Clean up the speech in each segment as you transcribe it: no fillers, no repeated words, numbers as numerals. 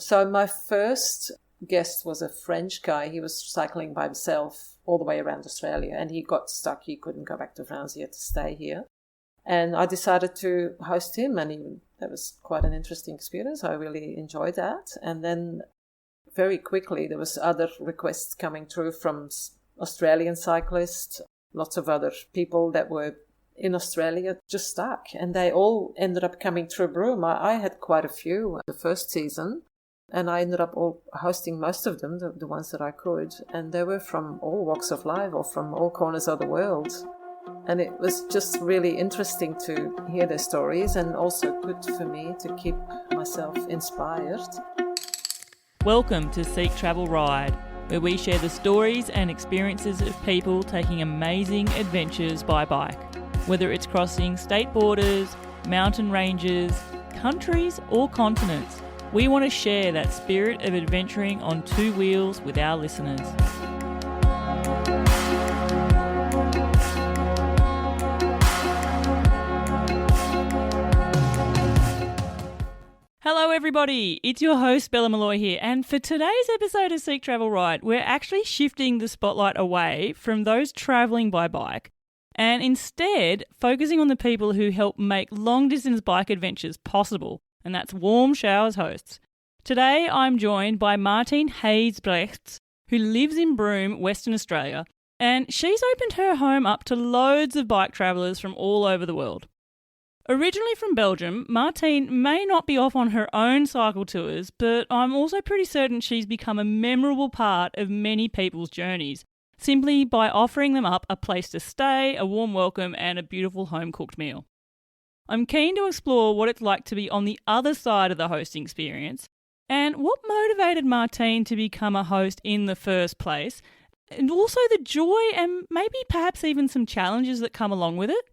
So my first guest was a French guy. He was cycling by himself all the way around Australia, and he got stuck. He couldn't go back to France. He had to stay here. And I decided to host him, and that was quite an interesting experience. I really enjoyed that. And then very quickly there was other requests coming through from Australian cyclists, lots of other people that were in Australia just stuck, and they all ended up coming through Broome. I had quite a few the first season, and I ended up all hosting most of them, the ones that I could, and they were from all walks of life or from all corners of the world. And it was just really interesting to hear their stories, and also good for me to keep myself inspired. Welcome to Seek Travel Ride, where we share the stories and experiences of people taking amazing adventures by bike. Whether it's crossing state borders, mountain ranges, countries or continents, we want to share that spirit of adventuring on two wheels with our listeners. Hello everybody, it's your host Bella Malloy here, and for today's episode of Seek Travel Ride, we're actually shifting the spotlight away from those travelling by bike and instead focusing on the people who help make long-distance bike adventures possible, and that's Warm Showers hosts. Today I'm joined by Martine Gijsbrechts, who lives in Broome, Western Australia, and she's opened her home up to loads of bike travellers from all over the world. Originally from Belgium, Martine may not be off on her own cycle tours, but I'm also pretty certain she's become a memorable part of many people's journeys, simply by offering them up a place to stay, a warm welcome, and a beautiful home-cooked meal. I'm keen to explore what it's like to be on the other side of the hosting experience, and what motivated Martine to become a host in the first place, and also the joy and maybe perhaps even some challenges that come along with it.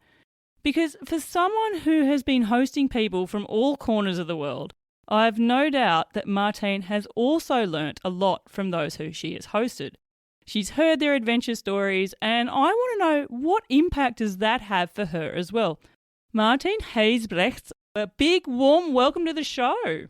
Because for someone who has been hosting people from all corners of the world, I've no doubt that Martine has also learnt a lot from those who she has hosted. She's heard their adventure stories, and I want to know what impact does that have for her as well. Martine Gijsbrechts, a big warm welcome to the show.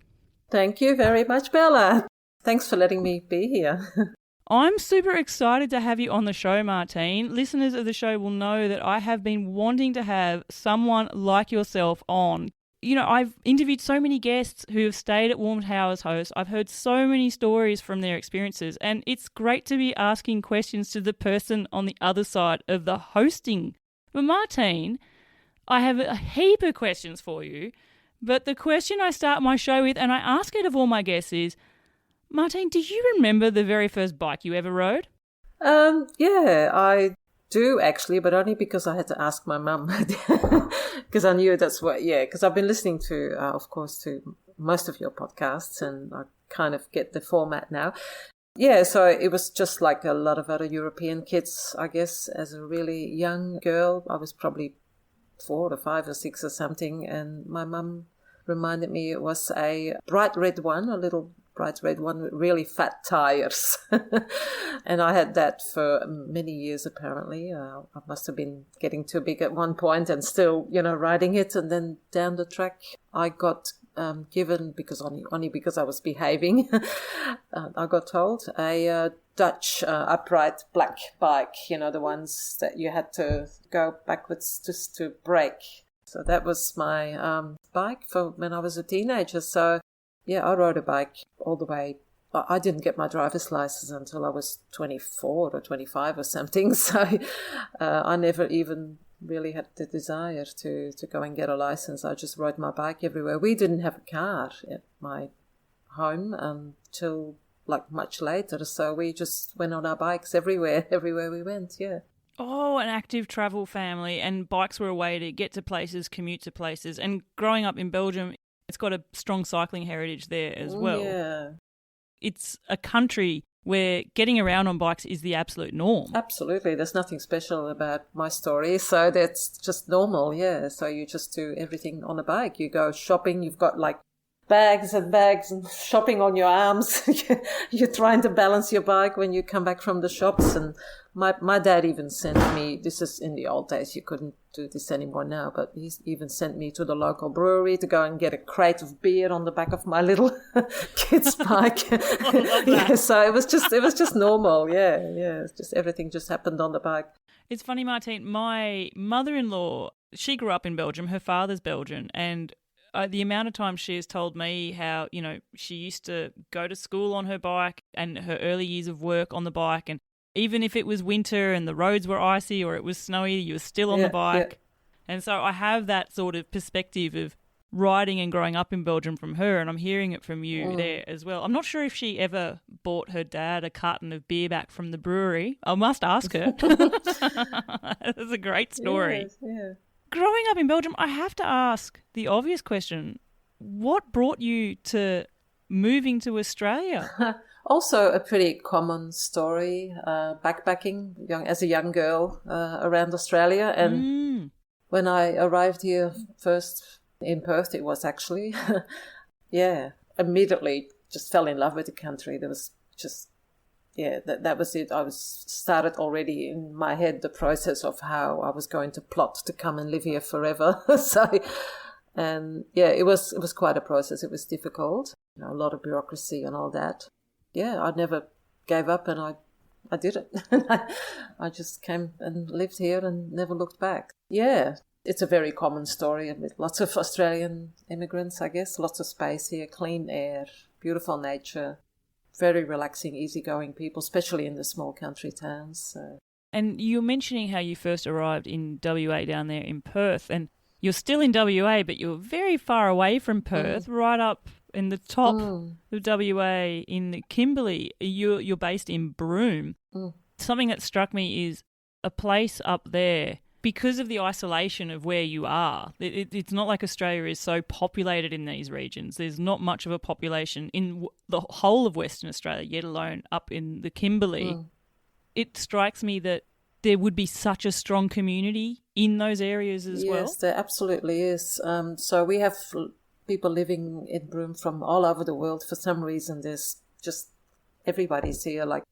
Thank you very much, Bella. Thanks for letting me be here. I'm super excited to have you on the show, Martine. Listeners of the show will know that I have been wanting to have someone like yourself on. You know, I've interviewed so many guests who have stayed at Warm Showers hosts. I've heard so many stories from their experiences, and it's great to be asking questions to the person on the other side of the hosting. But Martine, I have a heap of questions for you, but the question I start my show with, and I ask it of all my guests, is, Martine, do you remember the very first bike you ever rode? Yeah, I do actually, but only because I had to ask my mum. Because I knew because I've been listening to, of course, to most of your podcasts, and I kind of get the format now. Yeah, so it was just like a lot of other European kids, I guess. As a really young girl, I was probably 4 or 5 or 6 or something, and my mum reminded me it was a bright red one, a little bright red one with really fat tires. And I had that for many years, apparently. I must have been getting too big at one point and still, riding it. And then down the track, I got given, only because I was behaving, I got told, a Dutch upright black bike, the ones that you had to go backwards just to brake. So that was my bike for when I was a teenager. So yeah, I rode a bike all the way. I didn't get my driver's license until I was 24 or 25 or something. So I never even really had the desire to go and get a license. I just rode my bike everywhere. We didn't have a car at my home until much later. So we just went on our bikes everywhere we went, yeah. Oh, an active travel family, and bikes were a way to get to places, commute to places. And growing up in Belgium, it's got a strong cycling heritage there as well. Yeah. It's a country where getting around on bikes is the absolute norm. Absolutely. There's nothing special about my story. So that's just normal, yeah. So you just do everything on a bike. You go shopping. You've got bags and bags and shopping on your arms. You're trying to balance your bike when you come back from the shops. And my dad even sent me, this is in the old days, you couldn't do this anymore now, but he even sent me to the local brewery to go and get a crate of beer on the back of my little kid's bike. Yeah, so it was just normal. Yeah. It's just everything just happened on the bike. It's funny, Martine, my mother-in-law, she grew up in Belgium, her father's Belgian, and the amount of times she has told me how, she used to go to school on her bike and her early years of work on the bike, and even if it was winter and the roads were icy or it was snowy, you were still on the bike. Yeah. And so I have that sort of perspective of riding and growing up in Belgium from her, and I'm hearing it from you there as well. I'm not sure if she ever bought her dad a carton of beer back from the brewery. I must ask her. That's a great story. Yes, yeah. Growing up in Belgium, I have to ask the obvious question. What brought you to moving to Australia? Also a pretty common story, backpacking as a young girl around Australia. And when I arrived here first in Perth, it was actually, immediately just fell in love with the country. There was just, that was it. I was started already in my head the process of how I was going to plot to come and live here forever. It was quite a process. It was difficult, a lot of bureaucracy and all that. Yeah, I never gave up, and I did it. I just came and lived here and never looked back. Yeah. It's a very common story with lots of Australian immigrants, I guess. Lots of space here, clean air, beautiful nature, very relaxing, easygoing people, especially in the small country towns. So. And you were mentioning how you first arrived in WA down there in Perth, and you're still in WA, but you're very far away from Perth, right up in the top of WA in the Kimberley. You're based in Broome. Something that struck me is a place up there, because of the isolation of where you are. It's not like Australia is so populated in these regions. There's not much of a population in the whole of Western Australia, yet alone up in the Kimberley. It strikes me that there would be such a strong community in those areas as well. Yes, there absolutely is. So we have people living in Broome from all over the world. For some reason, there's just everybody's here, like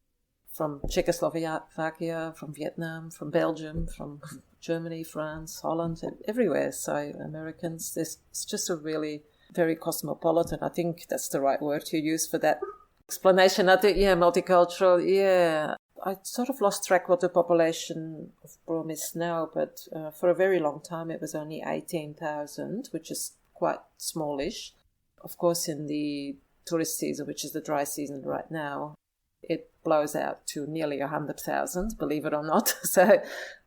from Czechoslovakia, from Vietnam, from Belgium, from Germany, France, Holland, everywhere. So Americans, it's just a really very cosmopolitan. I think that's the right word to use for that explanation. I think, multicultural. Yeah, I sort of lost track what the population of Broome is now, but for a very long time it was only 18,000, which is quite smallish. Of course, in the tourist season, which is the dry season right now, it blows out to nearly 100,000, believe it or not. So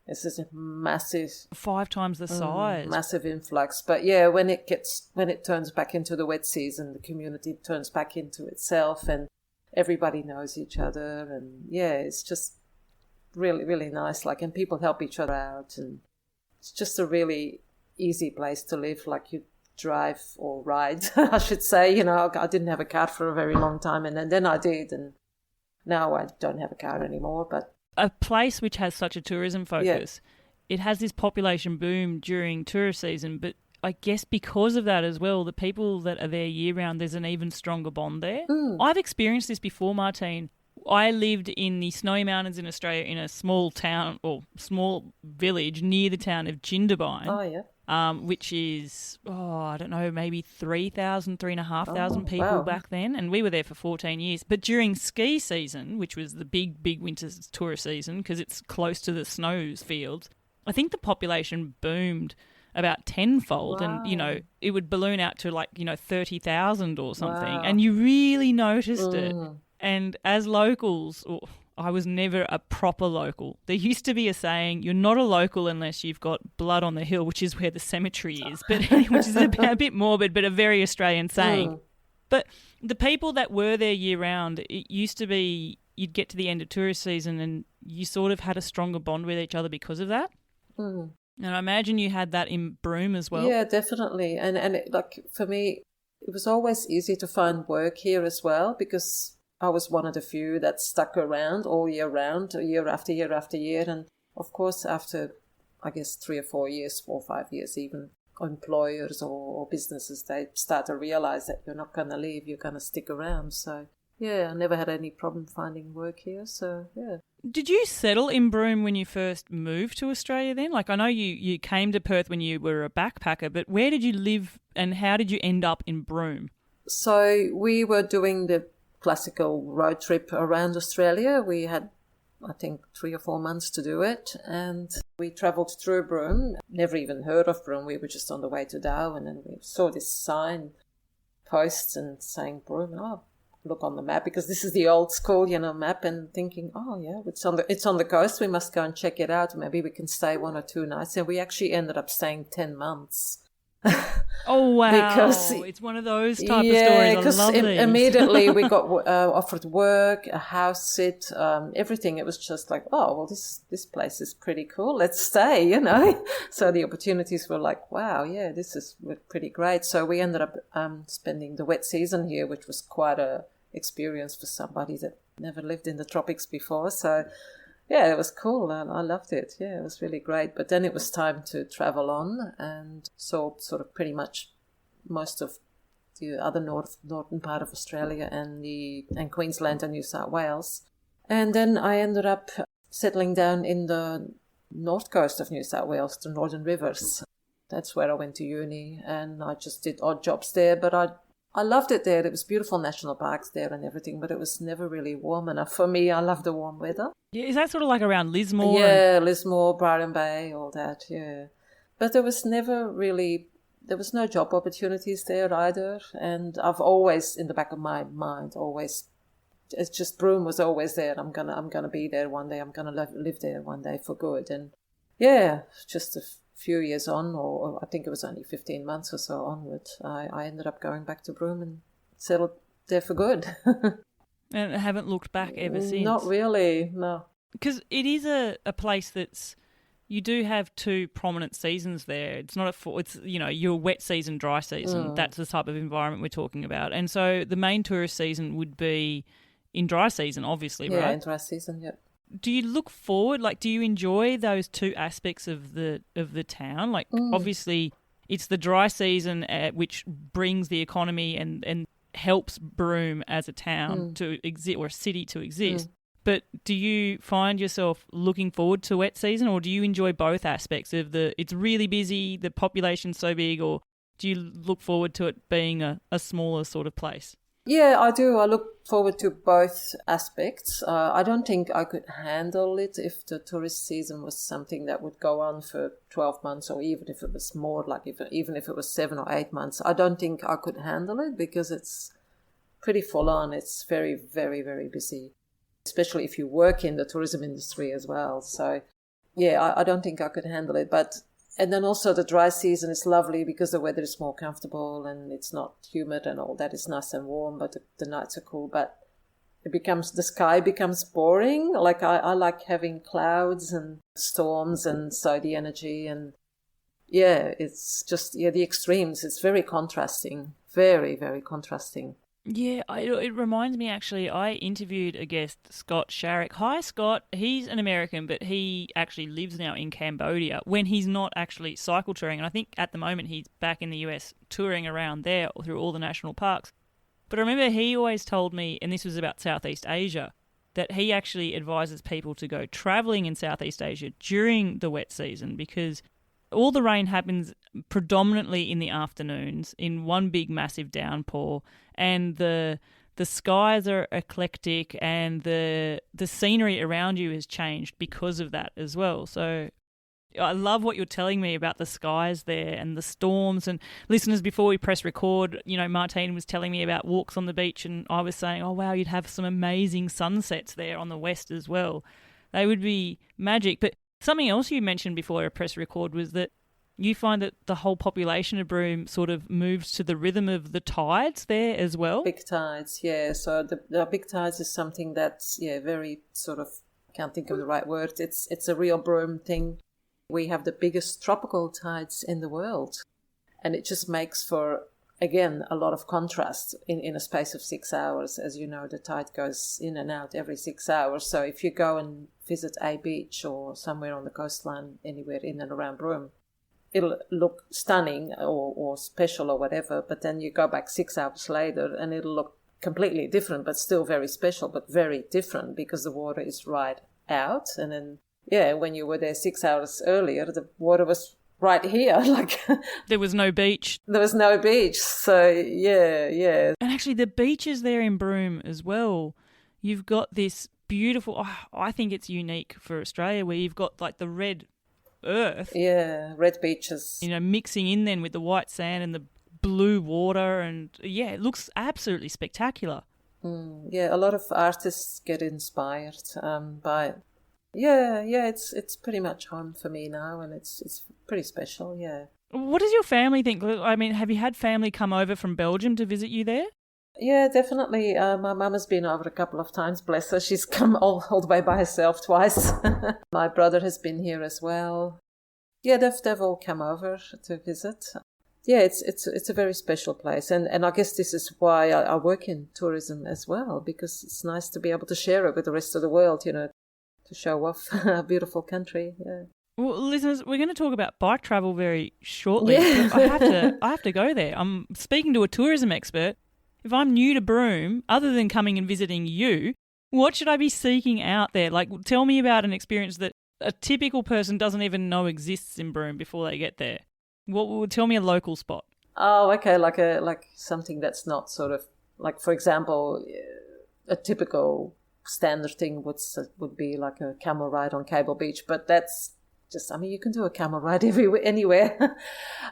this is a massive, 5 times the size, massive influx. But yeah, when it turns back into the wet season, the community turns back into itself, and everybody knows each other, and it's just really, really nice. And people help each other out, and it's just a really easy place to live. You drive or ride, I should say. I didn't have a car for a very long time, and then I did, and now I don't have a car anymore. But a place which has such a tourism focus, it has this population boom during tourist season, but I guess because of that as well, the people that are there year-round, there's an even stronger bond there. I've experienced this before, Martine. I lived in the Snowy Mountains in Australia in a small town or small village near the town of Jindabyne. Oh, yeah. Which is, I don't know, maybe 3,500 people back then. And we were there for 14 years. But during ski season, which was the big winter tourist season, because it's close to the snow fields, I think the population boomed about tenfold. Wow. And, it would balloon out to 30,000 or something. Wow. And you really noticed it. And as locals, I was never a proper local. There used to be a saying, you're not a local unless you've got blood on the hill, which is where the cemetery is, but which is a bit morbid, but a very Australian saying. But the people that were there year-round, it used to be you'd get to the end of tourist season and you sort of had a stronger bond with each other because of that. And I imagine you had that in Broome as well. Yeah, definitely. And for me, it was always easy to find work here as well, because I was one of the few that stuck around all year round, year after year after year. And of course, after, I guess, 3 or 4 years, 4 or 5 years even, employers or businesses, they start to realize that you're not going to leave, you're going to stick around. So, yeah, I never had any problem finding work here. So, yeah. Did you settle in Broome when you first moved to Australia then? Like, I know you came to Perth when you were a backpacker, but where did you live and how did you end up in Broome? So we were doing the classical road trip around Australia. We had, I think, 3 or 4 months to do it. And we travelled through Broome. Never even heard of Broome. We were just on the way to Darwin and we saw this sign post and saying Broome. Oh, look on the map, because this is the old school, map, and thinking, oh yeah, it's on the coast. We must go and check it out. Maybe we can stay 1 or 2 nights. And we actually ended up staying 10 months. Oh, wow. Because it's one of those type of stories. Because immediately we got offered work, a house sit, everything. It was just like, oh, well, this place is pretty cool. Let's stay, So the opportunities were like, wow, yeah, this is pretty great. So we ended up spending the wet season here, which was quite a experience for somebody that never lived in the tropics before. So yeah, it was cool. I loved it. Yeah, it was really great. But then it was time to travel on and saw sort of pretty much most of the other northern part of Australia and Queensland and New South Wales. And then I ended up settling down in the north coast of New South Wales, the Northern Rivers. That's where I went to uni, and I just did odd jobs there. But I loved it there. It was beautiful national parks there and everything, but it was never really warm enough for me. I love the warm weather. Yeah, is that sort of like around Lismore? Yeah, Lismore, Byron Bay, all that, yeah. But there was no job opportunities there either. And I've always, in the back of my mind, it's just Broome was always there. I'm gonna be there one day. I'm gonna live there one day for good. And yeah, just a few years on, or I think it was only 15 months or so onward, I ended up going back to Broome and settled there for good. And haven't looked back ever since? Not really, no. Because it is a place that's, you do have 2 prominent seasons there. It's not it's your wet season, dry season. That's the type of environment we're talking about. And so the main tourist season would be in dry season, obviously, right? Yeah, in dry season, yeah. Do you look forward, do you enjoy those 2 aspects of the town? Obviously, it's the dry season which brings the economy and helps Broome as a town to exist, or a city to exist. But do you find yourself looking forward to wet season, or do you enjoy both aspects of it's really busy, the population's so big, or do you look forward to it being a smaller sort of place? Yeah, I do. I look forward to both aspects. I don't think I could handle it if the tourist season was something that would go on for 12 months, or even if it was more, even if it was 7 or 8 months. I don't think I could handle it because it's pretty full on. It's very, very, very busy, especially if you work in the tourism industry as well. So yeah, I don't think I could handle it. And then also the dry season is lovely because the weather is more comfortable and it's not humid and all that. It's nice and warm, but the nights are cool. But the sky becomes boring. I like having clouds and storms, and so the energy, and yeah, it's just, the extremes. It's very contrasting, very, very contrasting. Yeah, it reminds me, actually, I interviewed a guest, Scott Sharrock. Hi, Scott. He's an American, but he actually lives now in Cambodia when he's not actually cycle touring. And I think at the moment he's back in the US touring around there through all the national parks. But I remember he always told me, and this was about Southeast Asia, that he actually advises people to go travelling in Southeast Asia during the wet season because all the rain happens predominantly in the afternoons in one big massive downpour, and the skies are eclectic, and the scenery around you has changed because of that as well. So I love what you're telling me about the skies there and the storms. And listeners, before we press record, Martine was telling me about walks on the beach, and I was saying, oh wow, you'd have some amazing sunsets there on the west as well. They would be magic. But something else you mentioned before a press record was that you find that the whole population of Broome sort of moves to the rhythm of the tides there as well? Big tides, yeah. So the big tides is something that's, very sort of, I can't think of the right word. It's a real Broome thing. We have the biggest tropical tides in the world. And it just makes for, again, a lot of contrast in a space of 6 hours. As you know, the tide goes in and out every 6 hours. So if you go and visit a beach or somewhere on the coastline, anywhere in and around Broome, it'll look stunning or special or whatever, but then you go back 6 hours later and it'll look completely different, but still very special, but very different because the water is right out. And then, when you were there 6 hours earlier, the water was right here. Like there was no beach. There was no beach. So, yeah. And actually the beaches there in Broome as well, you've got this beautiful, I think it's unique for Australia, where you've got like the red earth. Yeah, red beaches. Mixing in then with the white sand and the blue water, and it looks absolutely spectacular. A lot of artists get inspired by it. It's pretty much home for me now, and it's pretty special. What does your family think? I mean, have you had family come over from Belgium to visit you there? Yeah, definitely. My mum has been over a couple of times, bless her. She's come all the way by herself twice. My brother has been here as well. Yeah, they've all come over to visit. Yeah, it's a very special place. And I guess this is why I work in tourism as well, because it's nice to be able to share it with the rest of the world, to show off a beautiful country. Yeah. Well, listeners, we're going to talk about bike travel very shortly. Yeah. I have to go there. I'm speaking to a tourism expert. If I'm new to Broome, other than coming and visiting you, what should I be seeking out there? Like, tell me about an experience that a typical person doesn't even know exists in Broome before they get there. Tell me a local spot. Oh, okay, like something that's not sort of, like, for example, a typical standard thing would be like a camel ride on Cable Beach, but that's just, you can do a camel ride anywhere.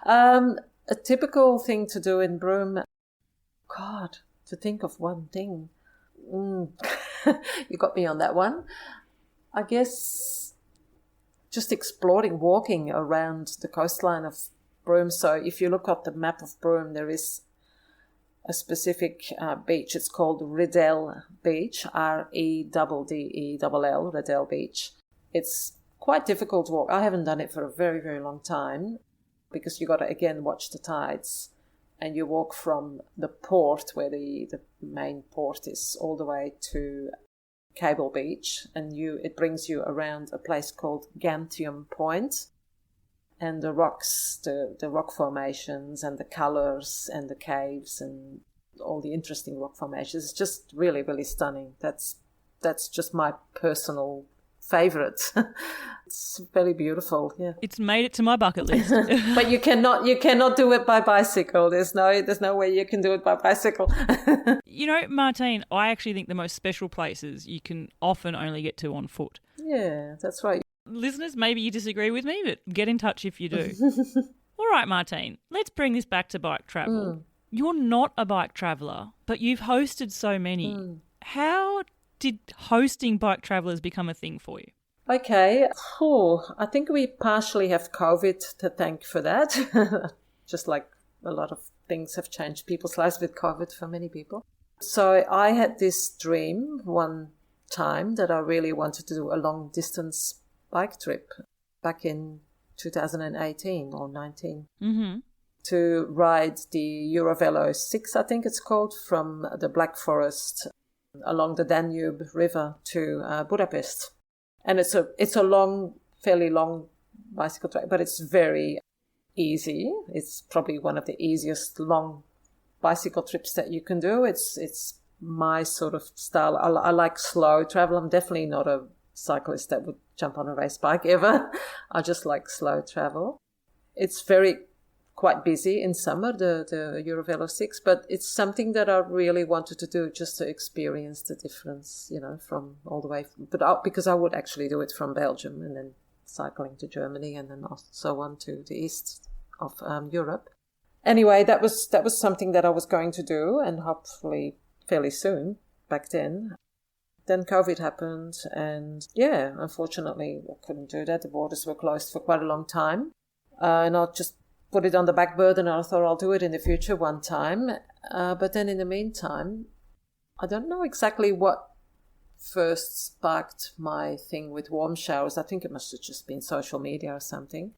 A typical thing to do in Broome, God, to think of one thing. You got me on that one. I guess just exploring, walking around the coastline of Broome. So if you look at the map of Broome, there is a specific beach. It's called Riddell Beach, Reddell, Riddell Beach. It's quite difficult to walk. I haven't done it for a very, very long time because you got to, again, watch the tides. And you walk from the port, where the main port is, all the way to Cable Beach, and it brings you around a place called Ganthium Point, and the rocks, the rock formations, and the colours, and the caves, and all the interesting rock formations. It's just really, really stunning. That's just my personal favourite. It's very beautiful. Yeah, it's made it to my bucket list. But you cannot do it by bicycle. There's no way you can do it by bicycle. Martine, I actually think the most special places you can often only get to on foot. Yeah, that's right. Listeners, maybe you disagree with me, but get in touch if you do. All right, Martine, let's bring this back to bike travel. You're not a bike traveller, but you've hosted so many. How did hosting bike travellers become a thing for you? Okay. I think we partially have COVID to thank for that. Just like a lot of things have changed people's lives with COVID for many people. So I had this dream one time that I really wanted to do a long distance bike trip back in 2018 or 19. Mm-hmm. To ride the Eurovelo 6, I think it's called, from the Black Forest along the Danube River to Budapest. And it's a long, fairly long bicycle track, but it's very easy. It's probably one of the easiest long bicycle trips that you can do. It's my sort of style. I like slow travel. I'm definitely not a cyclist that would jump on a race bike ever. I just like slow travel. It's quite busy in summer, the Eurovelo 6, but it's something that I really wanted to do just to experience the difference, from all the way. Because I would actually do it from Belgium and then cycling to Germany and then so on to the east of Europe. Anyway, that was something that I was going to do, and hopefully fairly soon back then. Then COVID happened, and unfortunately I couldn't do that. The borders were closed for quite a long time, and I just put it on the back burner, and I thought I'll do it in the future one time. But then in the meantime, I don't know exactly what first sparked my thing with warm showers. I think it must have just been social media or something.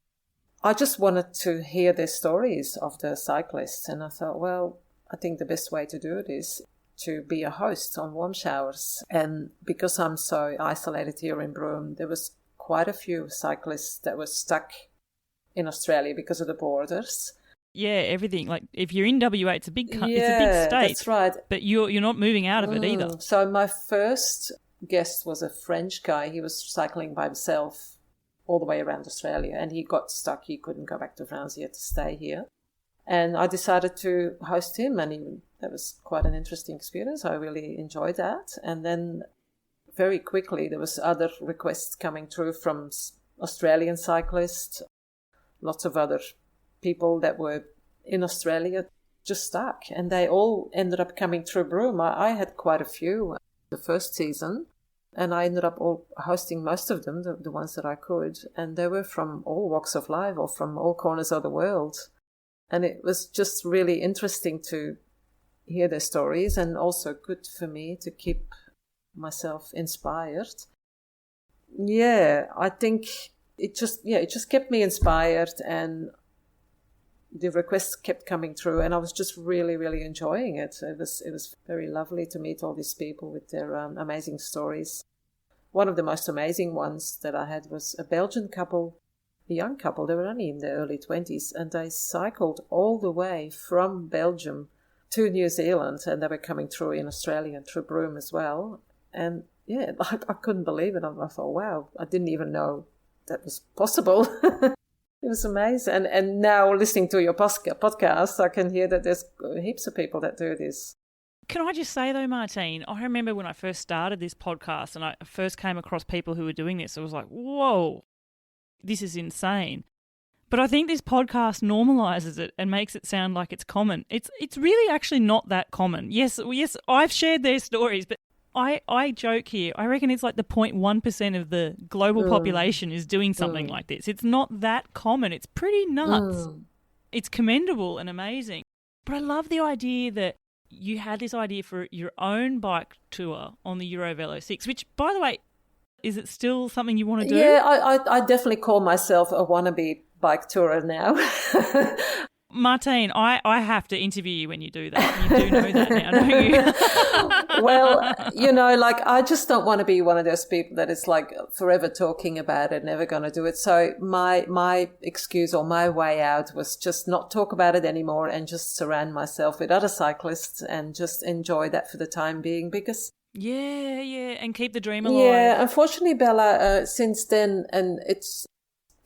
I just wanted to hear their stories of the cyclists, and I thought, well, I think the best way to do it is to be a host on warm showers. And because I'm so isolated here in Broome, there was quite a few cyclists that were stuck in Australia because of the borders. Yeah, everything. Like if you're in WA, it's a big state. That's right. But you're not moving out of it either. So my first guest was a French guy. He was cycling by himself all the way around Australia, and he got stuck. He couldn't go back to France. He had to stay here. And I decided to host him, and that was quite an interesting experience. I really enjoyed that. And then very quickly there was other requests coming through from Australian cyclists, lots of other people that were in Australia just stuck, and they all ended up coming through Broome. I had quite a few the first season, and I ended up all hosting most of them, the ones that I could, and they were from all walks of life or from all corners of the world. And it was just really interesting to hear their stories, and also good for me to keep myself inspired. Yeah, I think it just kept me inspired, and the requests kept coming through, and I was just really, really enjoying it. It was very lovely to meet all these people with their amazing stories. One of the most amazing ones that I had was a Belgian couple, a young couple. They were only in their early 20s, and they cycled all the way from Belgium to New Zealand, and they were coming through in Australia and through Broome as well. And yeah, I couldn't believe it. I thought, wow, I didn't even know that was possible. It was amazing. And now listening to your podcast, I can hear that there's heaps of people that do this. Can I just say though, Martine, I remember when I first started this podcast and I first came across people who were doing this, I was like, whoa, this is insane. But I think this podcast normalises it and makes it sound like it's common. It's really actually not that common. Yes, I've shared their stories, but I joke here. I reckon it's like the 0.1% of the global population is doing something like this. It's not that common. It's pretty nuts. It's commendable and amazing. But I love the idea that you had this idea for your own bike tour on the Eurovelo 6, which, by the way, is it still something you want to do? Yeah, I definitely call myself a wannabe bike tourer now. Martine, I have to interview you when you do that. You do know that now, don't you? Well, I just don't want to be one of those people that is like forever talking about it, never going to do it. So my excuse or my way out was just not talk about it anymore and just surround myself with other cyclists and just enjoy that for the time being, because yeah, and keep the dream alive. Yeah, unfortunately, Bella, since then, and it's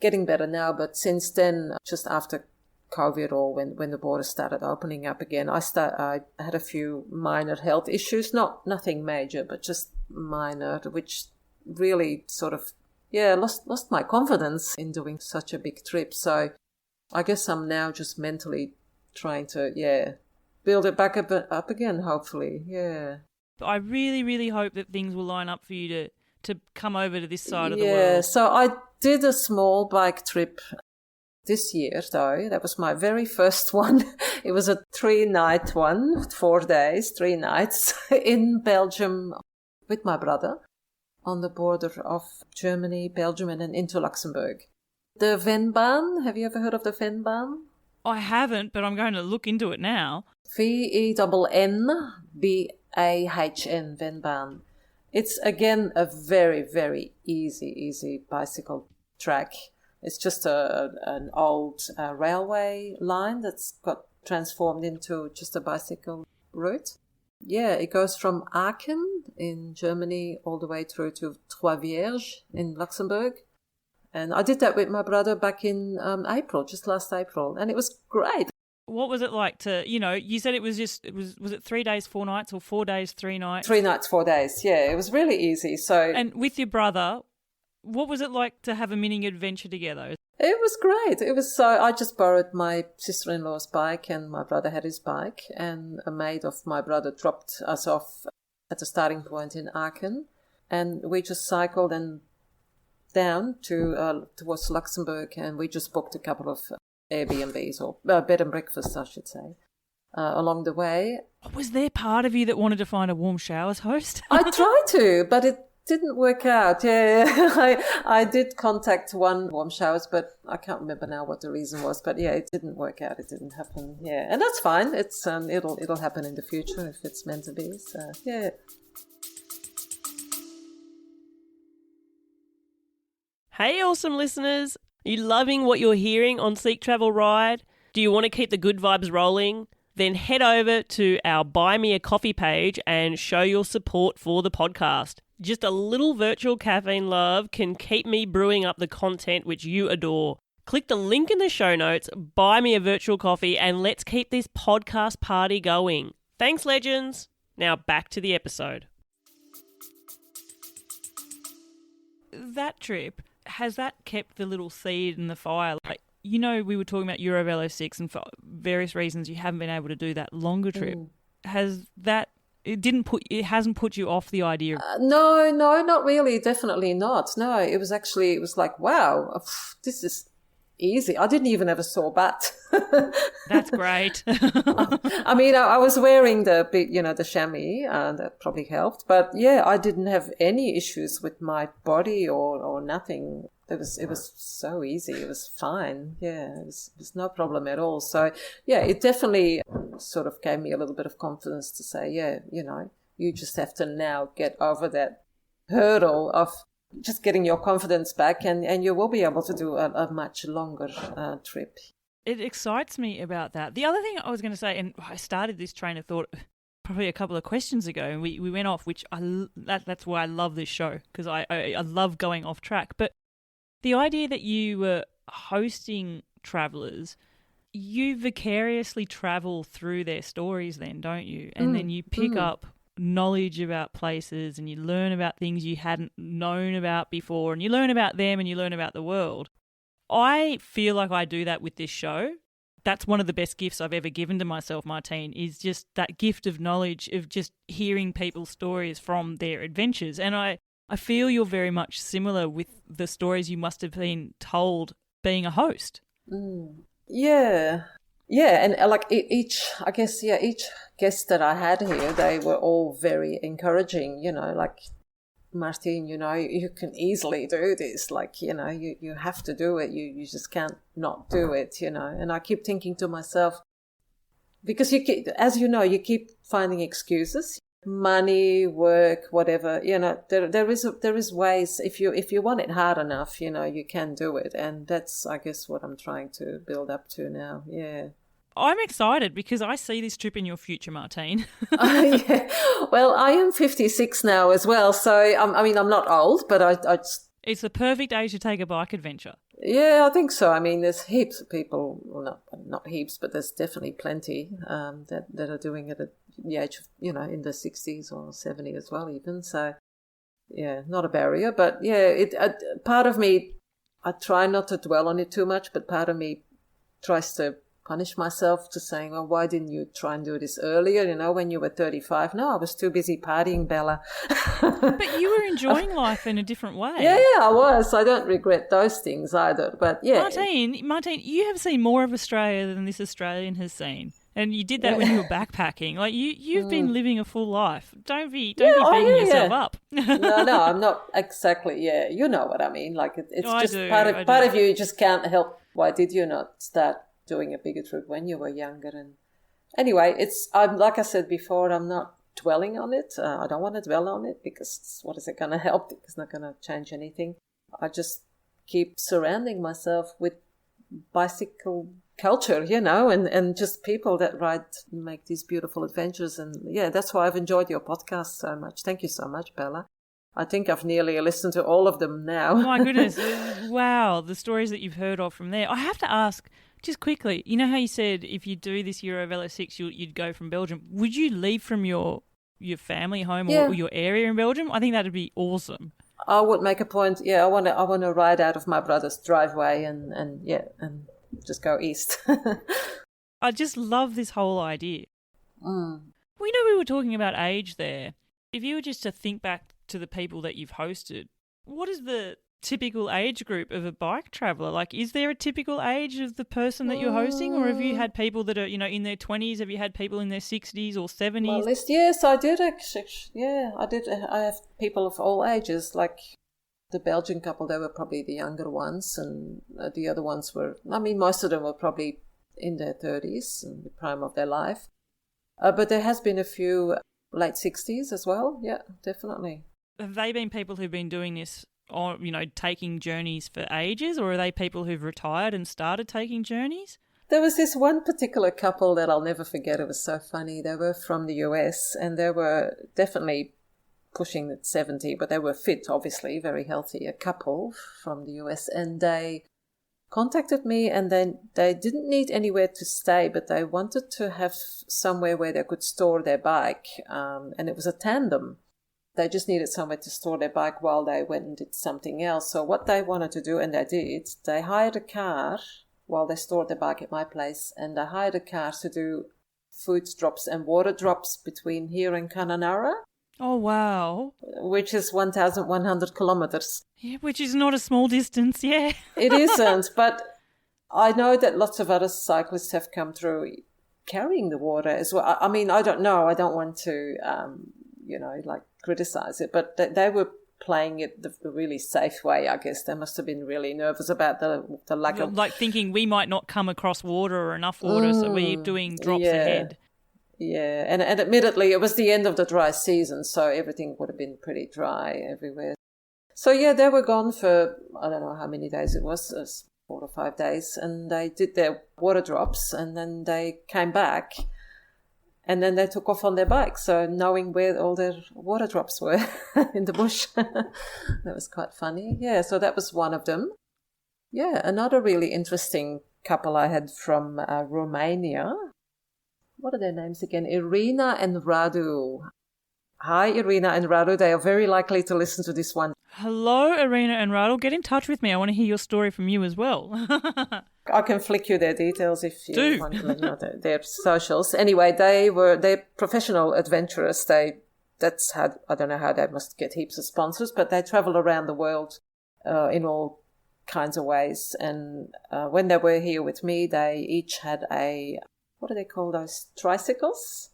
getting better now, but since then, just after COVID or when the borders started opening up again, I had a few minor health issues, nothing major, but just minor, which really sort of lost my confidence in doing such a big trip. So I guess I'm now just mentally trying to build it back up again, hopefully. Yeah. I really, really hope that things will line up for you to come over to this side of the world. Yeah, so I did a small bike trip this year, though. That was my very first one. It was a 3-night one, 4 days, 3 nights in Belgium with my brother on the border of Germany, Belgium, and then into Luxembourg. The Venbahn, have you ever heard of the Venbahn? I haven't, but I'm going to look into it now. Venbahn, Venbahn. It's, again, a very, very easy bicycle track. It's just an old railway line that's got transformed into just a bicycle route. Yeah, it goes from Aachen in Germany all the way through to Trois Vierges in Luxembourg. And I did that with my brother back in April, just last April, and it was great. What was it like to, you said was it 3 days, 4 nights, or 4 days, 3 nights? 3 nights, 4 days, yeah. It was really easy. And with your brother, what was it like to have a mini adventure together? It was great. I just borrowed my sister-in-law's bike, and my brother had his bike, and a mate of my brother dropped us off at the starting point in Aachen, and we just cycled down towards Luxembourg, and we just booked a couple of Airbnbs or bed and breakfast, I should say, along the way. Was there part of you that wanted to find a warm showers host? I tried to, but it didn't work out. Yeah, I did contact one warm showers, but I can't remember now what the reason was. But yeah, it didn't work out. It didn't happen. Yeah, and that's fine. It's it'll happen in the future if it's meant to be. So yeah. Hey, awesome listeners. Are you loving what you're hearing on Seek Travel Ride? Do you want to keep the good vibes rolling? Then head over to our Buy Me a Coffee page and show your support for the podcast. Just a little virtual caffeine love can keep me brewing up the content which you adore. Click the link in the show notes, buy me a virtual coffee, and let's keep this podcast party going. Thanks, legends. Now back to the episode. That trip, has that kept the little seed in the fire? Like, you know, we were talking about Eurovelo 6 and for various reasons you haven't been able to do that longer trip. Has that, it hasn't put you off the idea? No, not really. Definitely not. No, it was like, wow, this is easy. I didn't even ever saw bat. That's great. I mean, I was wearing the chamois, and that probably helped. But yeah, I didn't have any issues with my body or nothing. It was so easy. It was fine. Yeah, it was no problem at all. So yeah, it definitely sort of gave me a little bit of confidence to say, yeah, you just have to now get over that hurdle of just getting your confidence back, and you will be able to do a much longer trip. It excites me about that. The other thing I was going to say, and I started this train of thought probably a couple of questions ago, and we went off, which that's why I love this show, because I love going off track. But the idea that you were hosting travellers, you vicariously travel through their stories then, don't you? And then you pick up knowledge about places, and you learn about things you hadn't known about before, and you learn about them and you learn about the world. I feel like I do that with this show. That's one of the best gifts I've ever given to myself, Martine, is just that gift of knowledge of just hearing people's stories from their adventures. And I feel you're very much similar with the stories you must have been told being a host. Yeah, and like each guest that I had here, they were all very encouraging, like, Martine, you can easily do this, like, you have to do it, you just can't not do it, and I keep thinking to myself, because you keep finding excuses, money, work, whatever, there is ways, if you want it hard enough, you can do it, and that's, I guess, what I'm trying to build up to now. Yeah. I'm excited because I see this trip in your future, Martine. Yeah. Well, I am 56 now as well, so I'm not old, but I it's the perfect age to take a bike adventure. Yeah, I think so. I mean, there's heaps of people, well, not heaps, but there's definitely plenty that are doing it at the age of, in the 60s or 70 as well even. So, yeah, not a barrier. But, yeah, part of me, I try not to dwell on it too much, but part of me tries to punish myself to saying, well, why didn't you try and do this earlier, when you were 35? No, I was too busy partying, Bella. But you were enjoying life in a different way. Yeah, I was. I don't regret those things either. But yeah. Martine, you have seen more of Australia than this Australian has seen. And you did that when you were backpacking. Like, you've been living a full life. Don't be beating yourself up. No, I'm not exactly. Yeah, you know what I mean. Like, it's just part of you just can't help. Why did you not start doing a bigger trip when you were younger? And anyway, I'm like I said before, I'm not dwelling on it. I don't want to dwell on it because what is it going to help? It's not going to change anything. I just keep surrounding myself with bicycle culture, and just people that make these beautiful adventures. And yeah, that's why I've enjoyed your podcast so much. Thank you so much, Bella. I think I've nearly listened to all of them now. My goodness. Wow, the stories that you've heard of from there. I have to ask, just quickly, you know how you said if you do this Eurovelo 6, you'd go from Belgium. Would you leave from your family home or your area in Belgium? I think that'd be awesome. I would make a point. Yeah, I want to ride out of my brother's driveway and just go east. I just love this whole idea. We were talking about age there. If you were just to think back to the people that you've hosted, what is the typical age group of a bike traveller? Like, is there a typical age of the person that you're hosting, or have you had people that are, in their 20s? Have you had people in their 60s or 70s? Well, yes, I did actually. Yeah, I did. I have people of all ages. Like the Belgian couple, they were probably the younger ones, and the other ones were, most of them were probably in their 30s, in the prime of their life. But there has been a few late 60s as well. Yeah, definitely. Have they been people who've been doing this on, taking journeys for ages, or are they people who've retired and started taking journeys? There was this one particular couple that I'll never forget. It was so funny. They were from the US and they were definitely pushing the 70, but they were fit, obviously, very healthy, a couple from the US. And they contacted me, and then they didn't need anywhere to stay, but they wanted to have somewhere where they could store their bike. And it was a tandem. They just needed somewhere to store their bike while they went and did something else. So what they wanted to do, and they did, they hired a car while they stored their bike at my place, and they hired a car to do food drops and water drops between here and Kununurra. Oh, wow. Which is 1,100 kilometers. Yeah, which is not a small distance, yeah. It isn't, but I know that lots of other cyclists have come through carrying the water as well. I mean, I don't know. I don't want to, criticize it, but they were playing it the really safe way, I guess. They must have been really nervous about the lack of... Like thinking we might not come across water or enough water, so we're doing drops ahead. Yeah, and admittedly, it was the end of the dry season, so everything would have been pretty dry everywhere. So, yeah, they were gone for, I don't know how many days it was 4 or 5 days, and they did their water drops, and then they came back, and then they took off on their bike, so knowing where all their water drops were in the bush. That was quite funny. Yeah, so that was one of them. Yeah, another really interesting couple I had from Romania. What are their names again? Irina and Radu. Hi, Irina and Radu. They are very likely to listen to this one. Hello, Irina and Radu. Get in touch with me. I want to hear your story from you as well. I can flick you their details if you want to know their socials. Anyway, they're professional adventurers. That's how, I don't know how they must get heaps of sponsors, but they travel around the world in all kinds of ways. And when they were here with me, they each had what do they call those? Tricycles?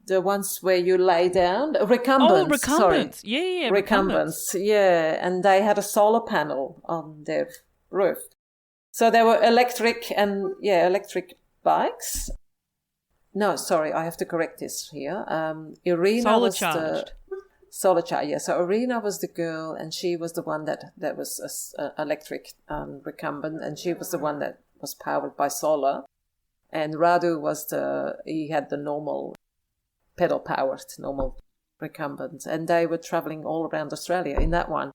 The ones where you lay down? Recumbents. Oh, recumbents. Sorry. Yeah. Recumbents, yeah. And they had a solar panel on their roof. So they were electric bikes. No, sorry, I have to correct this here. Irina solar was charged. Solar charge, yeah. So Irina was the girl, and she was the one that was electric recumbent, and she was the one that was powered by solar. And Radu he had the normal pedal-powered, normal recumbent. And they were traveling all around Australia in that one.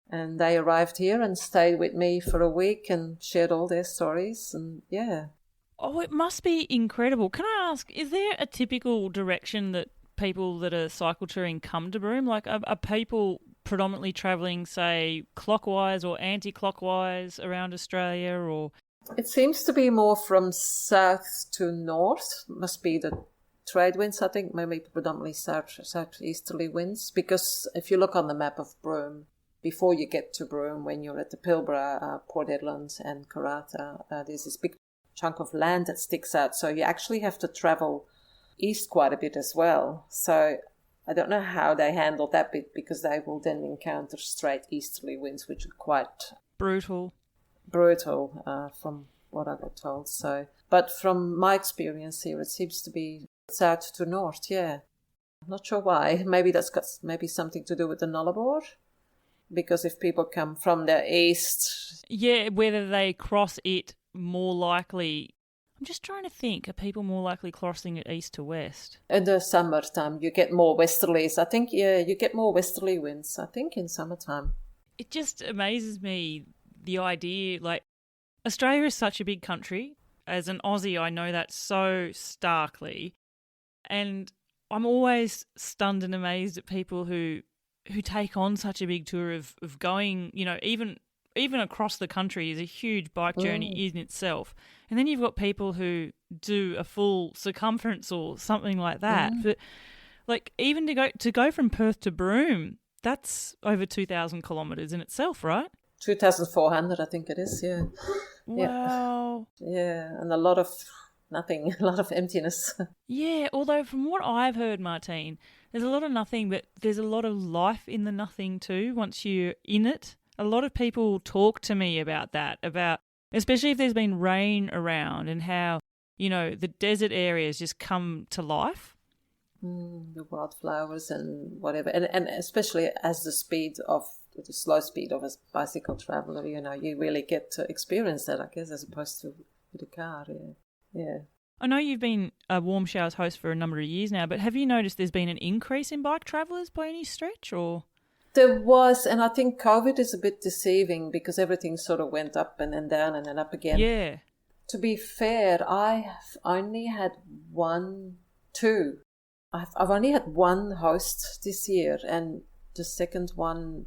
And they arrived here and stayed with me for a week and shared all their stories. And yeah. Oh, it must be incredible. Can I ask, is there a typical direction that people that are cycle touring come to Broome? Like, are people predominantly travelling, say, clockwise or anti-clockwise around Australia, or... It seems to be more from south to north. Must be the trade winds, I think, maybe predominantly southeasterly winds. Because if you look on the map of Broome, before you get to Broome, when you're at the Pilbara, Port Edland and Karratha, there's this big chunk of land that sticks out. So you actually have to travel east quite a bit as well. So I don't know how they handle that bit, because they will then encounter straight easterly winds, which are quite... brutal, from what I got told. So, but from my experience here, it seems to be south to north. Yeah, I'm not sure why. Maybe that's got something to do with the Nullarbor, because if people come from the east, yeah, whether they cross it more likely. I'm just trying to think. Are people more likely crossing it east to west? In the summertime, you get more westerlies. I think, yeah, you get more westerly winds, I think, in summertime. It just amazes me. The idea, like, Australia is such a big country. As an Aussie, I know that so starkly. And I'm always stunned and amazed at people who take on such a big tour of going, even across the country is a huge bike journey in itself. And then you've got people who do a full circumference or something like that. But, like, even to go from Perth to Broome, that's over 2,000 kilometres in itself, right? 2,400, I think it is, yeah. Wow. Yeah, and a lot of nothing, a lot of emptiness. Yeah, although from what I've heard, Martine, there's a lot of nothing, but there's a lot of life in the nothing too once you're in it. A lot of people talk to me about that, especially if there's been rain around, and how, the desert areas just come to life. The wildflowers and whatever. And especially as the speed of the slow speed of a bicycle traveler. You really get to experience that, I guess, as opposed to with a car. Yeah. I know you've been a Warm Showers host for a number of years now, but have you noticed there's been an increase in bike travellers by any stretch, or? There was, and I think COVID is a bit deceiving because everything sort of went up and then down and then up again. Yeah. To be fair, I've only had I've only had one host this year, and the second one,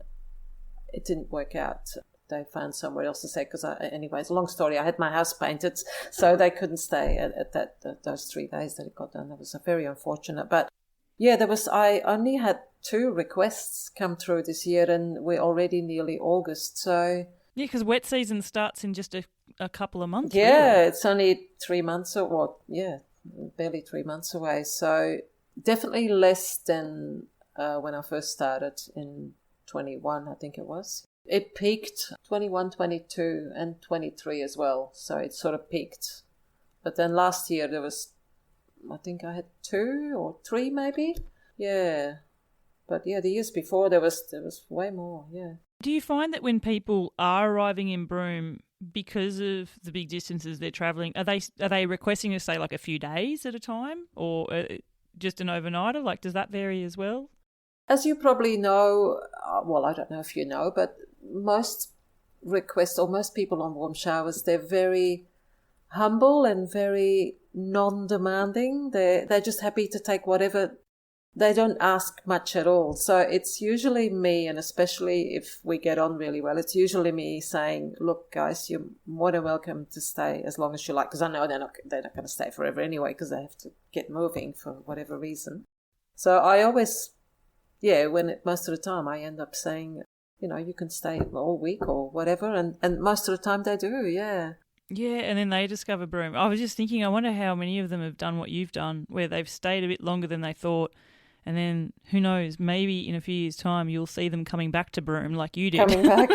it didn't work out. They found somewhere else to stay because, anyways, long story, I had my house painted, so they couldn't stay at those 3 days that it got done. That was very unfortunate. But yeah, I only had 2 requests come through this year, and we're already nearly August. So yeah, because wet season starts in just a couple of months. Yeah, really. It's only 3 months barely 3 months away. So definitely less than when I first started in 21, I think it was. It peaked 21, 22 and 23 as well. So it sort of peaked. But then last year there was, I think I had 2 or 3 maybe. Yeah. But yeah, the years before there was way more, yeah. Do you find that when people are arriving in Broome, because of the big distances they're travelling, are they requesting to stay like a few days at a time, or just an overnighter? Like, does that vary as well? As you probably know, well, I don't know if you know, but most requests or most people on Warm Showers, they're very humble and very non-demanding. They're just happy to take whatever. They don't ask much at all. So it's usually me, and especially if we get on really well, it's usually me saying, look, guys, you're more than welcome to stay as long as you like, because I know they're not going to stay forever anyway because they have to get moving for whatever reason. So I always, most of the time I end up saying, you can stay all week or whatever, and most of the time they do, yeah. Yeah, and then they discover Broome. I was just thinking, I wonder how many of them have done what you've done, where they've stayed a bit longer than they thought. And then, who knows, maybe in a few years' time you'll see them coming back to Broome like you did. Coming back?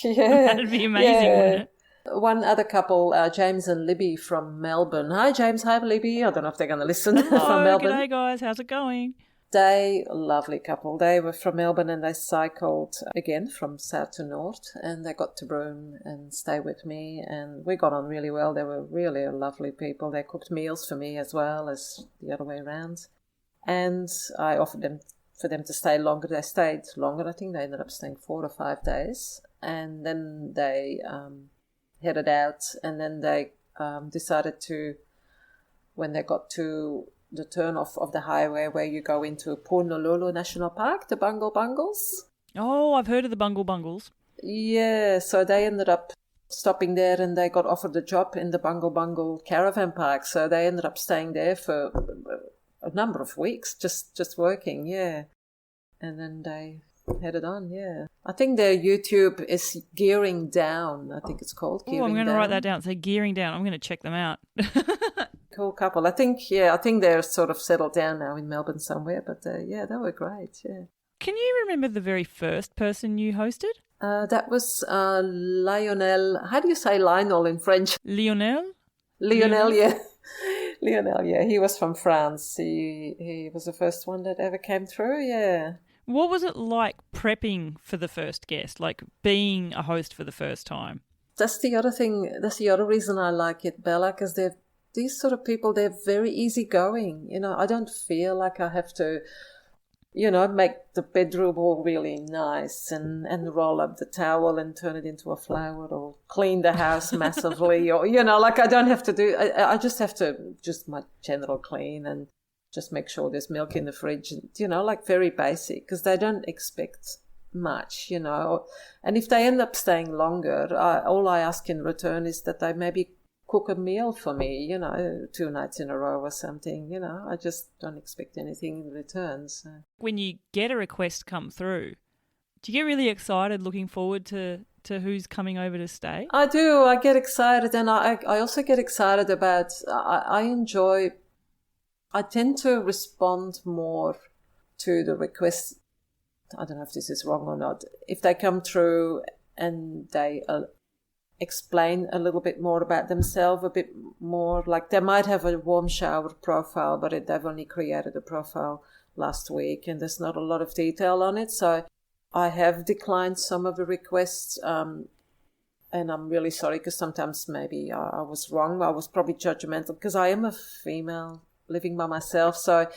Yeah. That'd be amazing, wouldn't it? One other couple, James and Libby from Melbourne. Hi, James. Hi, Libby. I don't know if they're going to listen from Melbourne. G'day, guys. How's it going? Lovely couple. They were from Melbourne and they cycled again from south to north, and they got to Broome and stayed with me, and we got on really well. They were really lovely people. They cooked meals for me as well as the other way around. And I offered them for them to stay longer. They stayed longer. I think they ended up staying 4 or 5 days. And then they headed out, and then they decided to, when they got to the turn off of the highway where you go into Punalulu National Park, the Bungle Bungles. Oh, I've heard of the Bungle Bungles. Yeah, so they ended up stopping there, and they got offered a job in the Bungle Bungle Caravan Park. So they ended up staying there for a number of weeks, just working, yeah. And then they headed on, yeah. I think their YouTube is Gearing Down, I think it's called. Oh, I'm going to write that down. So Gearing Down, I'm going to check them out. Cool couple. I think they're sort of settled down now in Melbourne somewhere, but they were great, yeah. Can you remember the very first person you hosted? That was Lionel. How do you say Lionel in French? Lionel, yeah. Lionel, yeah. He was from France. He was the first one that ever came through, yeah. What was it like prepping for the first guest, like being a host for the first time? That's the other thing. That's the other reason I like it, Bella, because these sort of people, they're very easygoing. I don't feel like I have to, make the bedroom all really nice and roll up the towel and turn it into a flower or clean the house massively or, I don't have to do, I just have to my general clean and just make sure there's milk in the fridge, and, very basic, because they don't expect much, And if they end up staying longer, all I ask in return is that they maybe cook a meal for me, 2 nights in a row or something, I just don't expect anything in return. So. When you get a request come through, do you get really excited looking forward to who's coming over to stay? I do. I get excited, and I also get excited about, I tend to respond more to the requests. I don't know if this is wrong or not. If they come through and they explain a little bit more about themselves, a bit more, like they might have a Warm Shower profile, but they've only created a profile last week and there's not a lot of detail on it. So I have declined some of the requests, and I'm really sorry because sometimes maybe I was wrong. I was probably judgmental because I am a female living by myself. So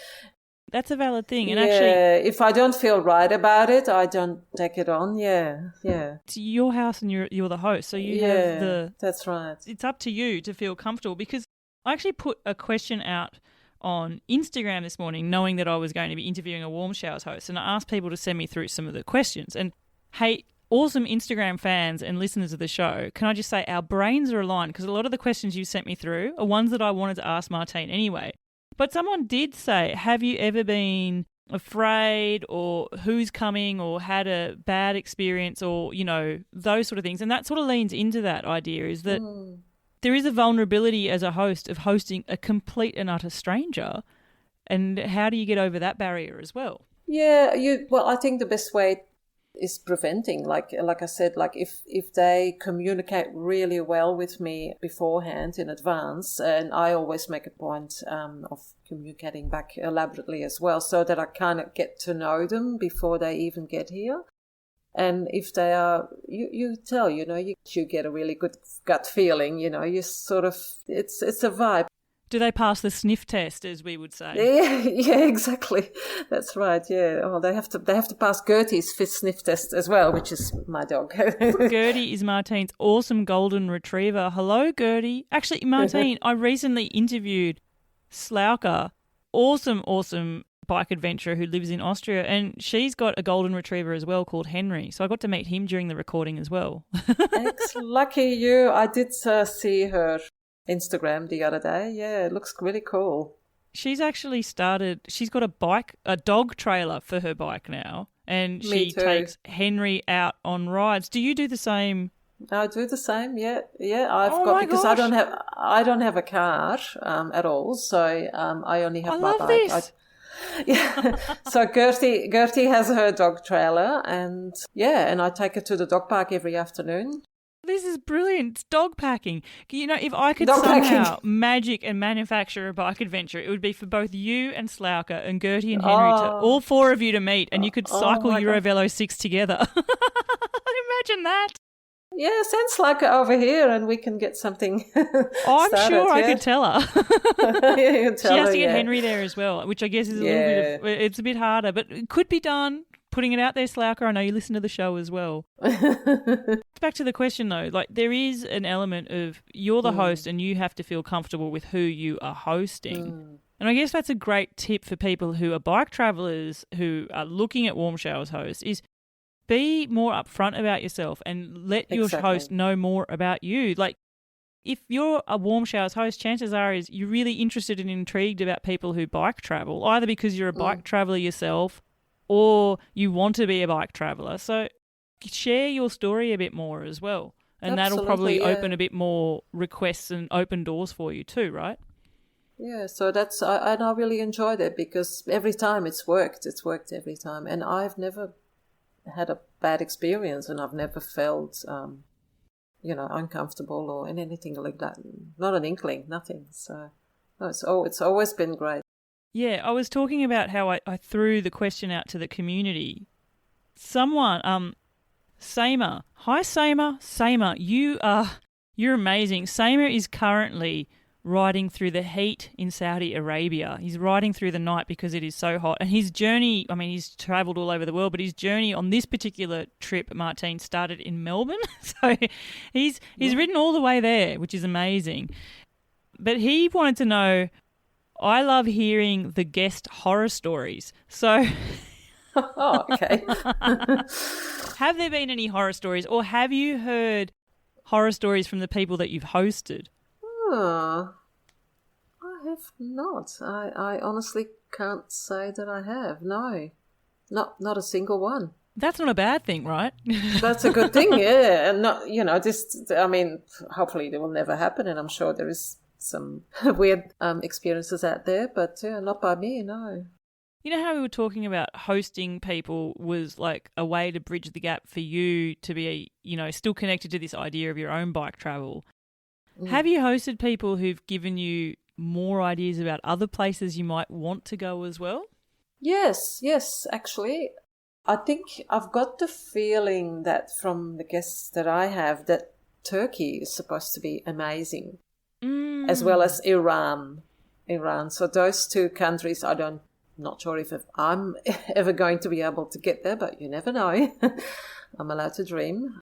that's a valid thing. And yeah, actually, if I don't feel right about it, I don't take it on. Yeah. it's your house and you're the host, so you have that's right. It's up to you to feel comfortable, because I actually put a question out on Instagram this morning knowing that I was going to be interviewing a Warm Showers host, and I asked people to send me through some of the questions. And hey, awesome Instagram fans and listeners of the show, can I just say our brains are aligned, because a lot of the questions you sent me through are ones that I wanted to ask Martine anyway. But someone did say, have you ever been afraid, or who's coming, or had a bad experience, or, those sort of things? And that sort of leans into that idea, is that there is a vulnerability as a host of hosting a complete and utter stranger. And how do you get over that barrier as well? Yeah, I think the best way is preventing, like I said, like if they communicate really well with me beforehand in advance, and I always make a point of communicating back elaborately as well, so that I kind of get to know them before they even get here. And if they are, you tell, you get a really good gut feeling, you sort of, it's a vibe. Do they pass the sniff test, as we would say? Yeah, exactly. That's right. Yeah. Oh, they have to pass Gertie's sniff test as well, which is my dog. Gertie is Martine's awesome golden retriever. Hello, Gertie. Actually, Martine, I recently interviewed Slauka, awesome bike adventurer who lives in Austria, and she's got a golden retriever as well called Henry. So I got to meet him during the recording as well. Lucky you. I did see her Instagram the other day. Yeah, it looks really cool. She's actually she's got a dog trailer for her bike now, and she takes Henry out on rides. Do you do the same? I do the same. Yeah. Because I don't have a car at all, so I only have my bike. This. Yeah. So Gertie has her dog trailer, and I take her to the dog park every afternoon. This is brilliant. It's dog packing. If I could somehow magic and manufacture a bike adventure, it would be for both you and Slauka and Gertie and Henry, to all four of you to meet, and you could cycle Eurovelo 6 together. Imagine that. Yeah, send Slauka over here and we can get something I'm started, sure I could tell her. You can tell she has her, to get Henry there as well, which I guess is it's a bit harder, but it could be done. Putting it out there, Slauka. I know you listen to the show as well. Back to the question though, like there is an element of you're the host and you have to feel comfortable with who you are hosting. And I guess that's a great tip for people who are bike travellers who are looking at Warm Showers hosts, is be more upfront about yourself and let your host know more about you. Like if you're a Warm Showers host, chances are is you're really interested and intrigued about people who bike travel, either because you're a bike traveller yourself or you want to be a bike traveller. So share your story a bit more as well. And that'll probably open a bit more requests and open doors for you too, right? Yeah, so that's, and I really enjoyed it because every time it's worked every time. And I've never had a bad experience, and I've never felt, uncomfortable or anything like that. Not an inkling, nothing. So it's always been great. Yeah, I was talking about how I threw the question out to the community. Someone, Samer. Hi, Samer. Samer, you're amazing. Samer is currently riding through the heat in Saudi Arabia. He's riding through the night because it is so hot. And his journey, he's travelled all over the world, but his journey on this particular trip, Martine, started in Melbourne. So he's ridden all the way there, which is amazing. But he wanted to know, I love hearing the guest horror stories. So oh, okay. Have there been any horror stories, or have you heard horror stories from the people that you've hosted? Oh, I have not. I honestly can't say that I have. No, not a single one. That's not a bad thing, right? That's a good thing, yeah. And not, hopefully it will never happen, and I'm sure there is some weird experiences out there, but not by me, no. You know how we were talking about hosting people was like a way to bridge the gap for you to be, still connected to this idea of your own bike travel. Have you hosted people who've given you more ideas about other places you might want to go as well? Yes, actually. I think I've got the feeling that from the guests that I have that Turkey is supposed to be amazing, as well as Iran. So those two countries, not sure if I'm ever going to be able to get there, but you never know. I'm allowed to dream.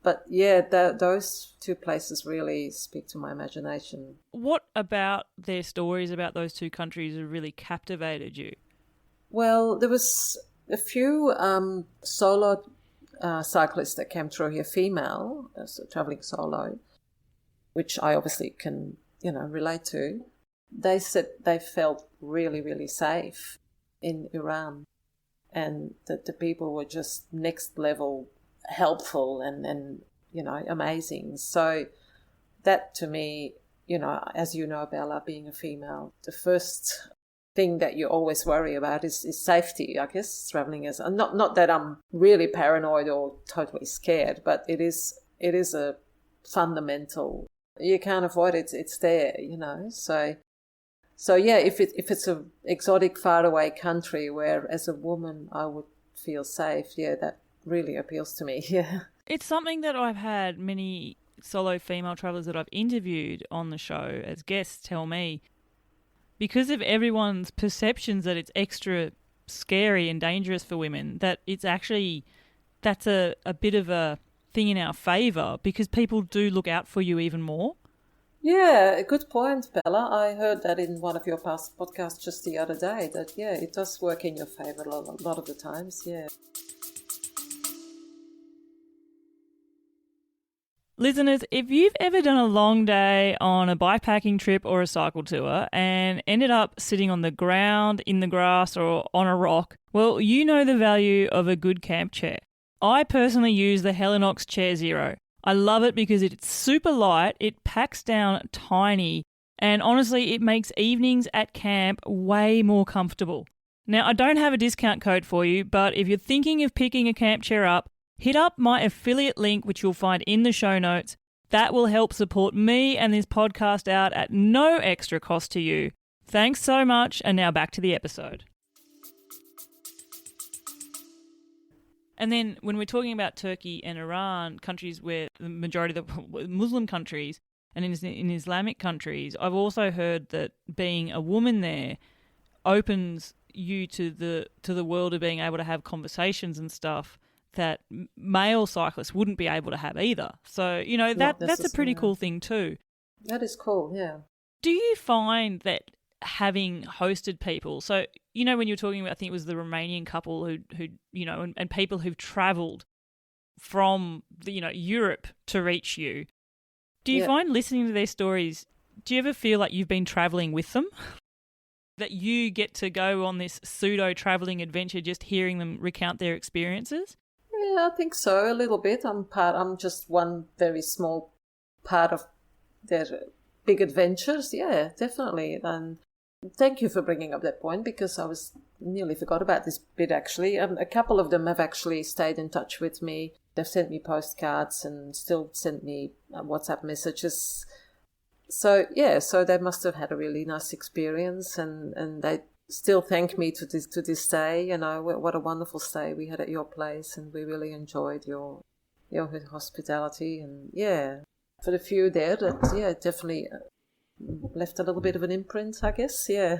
But yeah, those two places really speak to my imagination. What about their stories about those two countries have really captivated you? Well, there was a few solo cyclists that came through here, female, so traveling solo, which I obviously can, relate to. They said they felt really, really safe in Iran, and that the people were just next level helpful and amazing. So that to me, as you know, Bella, being a female, the first thing that you always worry about is safety, I guess, traveling as not that I'm really paranoid or totally scared, but it is a fundamental. You can't avoid it. It's there, So yeah, if it's a exotic, faraway country where as a woman I would feel safe, yeah, that really appeals to me. Yeah, it's something that I've had many solo female travellers that I've interviewed on the show as guests tell me. Because of everyone's perceptions that it's extra scary and dangerous for women, that it's actually, that's a bit of a thing in our favour because people do look out for you even more. Yeah, a good point, Bella. I heard that in one of your past podcasts just the other day, that, yeah, it does work in your favour a lot of the times, yeah. Listeners, if you've ever done a long day on a bikepacking trip or a cycle tour and ended up sitting on the ground, in the grass or on a rock, well, you know the value of a good camp chair. I personally use the Helinox Chair Zero. I love it because it's super light, it packs down tiny, and honestly, it makes evenings at camp way more comfortable. Now, I don't have a discount code for you, but if you're thinking of picking a camp chair up, hit up my affiliate link, which you'll find in the show notes. That will help support me and this podcast out at no extra cost to you. Thanks so much, and now back to the episode. And then when we're talking about Turkey and Iran, countries where the majority of the Muslim countries and in Islamic countries, I've also heard that being a woman there opens you to the world of being able to have conversations and stuff that male cyclists wouldn't be able to have either. So, that's a pretty cool thing too. That is cool, yeah. Do you find that having hosted people, so, when you were talking about, I think it was the Romanian couple who and people who've travelled from, Europe to reach you, do you find listening to their stories, do you ever feel like you've been travelling with them? That you get to go on this pseudo-travelling adventure just hearing them recount their experiences? Yeah, I think so, a little bit. I'm just one very small part of their big adventures. Yeah, definitely. And thank you for bringing up that point because I nearly forgot about this bit actually. A couple of them have actually stayed in touch with me. They've sent me postcards and still sent me WhatsApp messages. So, yeah, so they must have had a really nice experience and they still thank me to this day. What a wonderful stay we had at your place, and we really enjoyed your hospitality. And yeah, for the few there, that definitely left a little bit of an imprint, I guess. Yeah,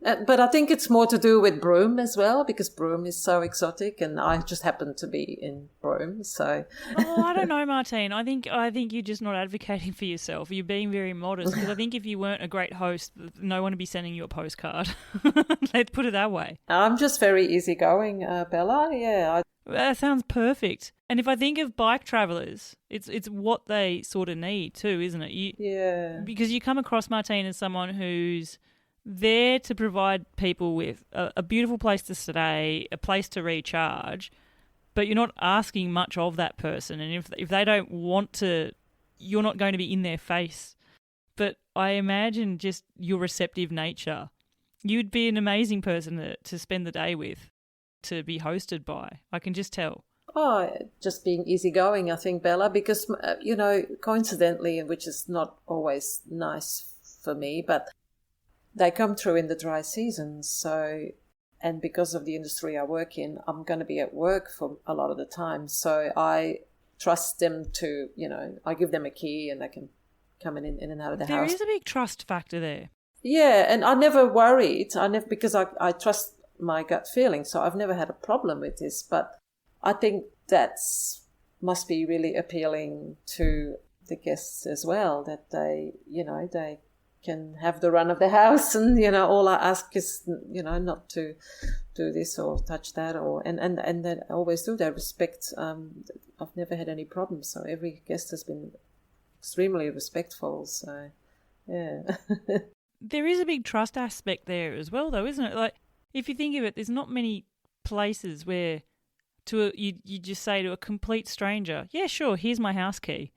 but I think it's more to do with Broome as well, because Broome is so exotic, and I just happened to be in Broome, so. I don't know, Martine. I think you're just not advocating for yourself. You're being very modest, because I think if you weren't a great host, no one would be sending you a postcard. Let's put it that way. I'm just very easygoing, Bella. Yeah. That sounds perfect. And if I think of bike travellers, it's what they sort of need too, isn't it? Yeah. Because you come across, Martine, as someone who's there to provide people with a beautiful place to stay, a place to recharge, but you're not asking much of that person. And if they don't want to, you're not going to be in their face. But I imagine just your receptive nature, you'd be an amazing person to spend the day with, to be hosted by. I can just tell. Oh, just being easygoing, I think, Bella, because, coincidentally, which is not always nice for me, but they come through in the dry season, And because of the industry I work in, I'm going to be at work for a lot of the time. So I trust them to, I give them a key and they can come in and out of the house. There is a big trust factor there. Yeah, and I never worried. Because I trust my gut feeling, so I've never had a problem with this. But I think must be really appealing to the guests as well, that they can have the run of the house, and all I ask is not to do this or touch that, and they always do. They respect. I've never had any problems, so every guest has been extremely respectful. So yeah. There is a big trust aspect there as well, though, isn't it? Like, if you think of it, there's not many places where you just say to a complete stranger, yeah, sure, here's my house key.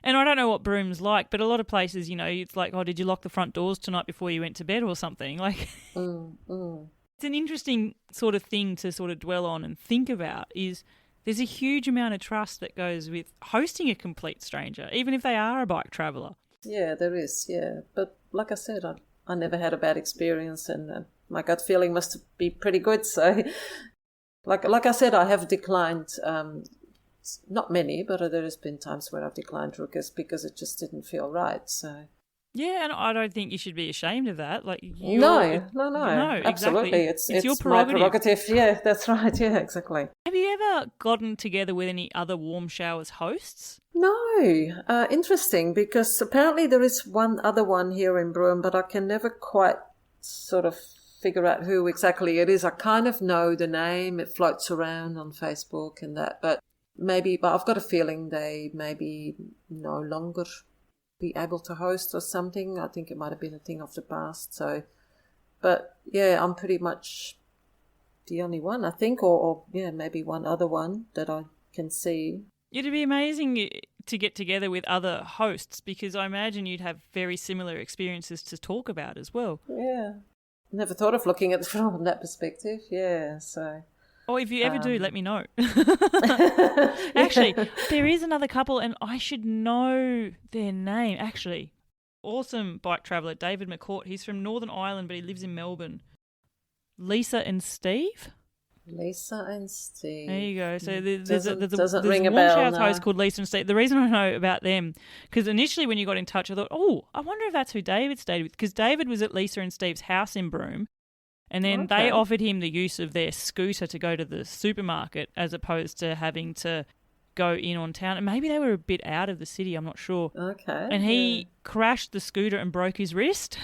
And I don't know what Broom's like, but a lot of places, it's like, oh, did you lock the front doors tonight before you went to bed or something? Like, It's an interesting sort of thing to sort of dwell on and think about, is there's a huge amount of trust that goes with hosting a complete stranger, even if they are a bike traveller. Yeah, there is, yeah. But like I said, I never had a bad experience, and my gut feeling must be pretty good. So, like I said, I have declined, not many, but there has been times where I've declined requests because it just didn't feel right. So. Yeah, and I don't think you should be ashamed of that. Like, no, Exactly. absolutely. It's your my prerogative. prerogative. Yeah, that's right. Yeah, exactly. Have you ever gotten together with any other warm showers hosts? No, interesting, because apparently there is one other one here in Broome, but I can never quite sort of figure out who exactly it is. I kind of know the name; it floats around on Facebook and that, but I've got a feeling they maybe no longer be able to host or something. I think it might have been a thing of the past. So, but yeah, I'm pretty much the only one, I think, or maybe one other one that I can see. It'd be amazing to get together with other hosts, because I imagine you'd have very similar experiences to talk about as well. Yeah, never thought of looking at it from that perspective. Yeah, so. Or if you ever do, let me know. Actually, there is another couple, and I should know their name. Actually, awesome bike traveller, David McCourt. He's from Northern Ireland, but he lives in Melbourne. Lisa and Steve. Lisa and Steve. There you go. So there's doesn't a ring a warm bell. showers No. host called Lisa and Steve. The reason I know about them, because initially when you got in touch, I thought, oh, I wonder if that's who David stayed with, because David was at Lisa and Steve's house in Broome. And then they offered him the use of their scooter to go to the supermarket, as opposed to having to go in on town. And maybe they were a bit out of the city, I'm not sure. Okay. And he crashed the scooter and broke his wrist.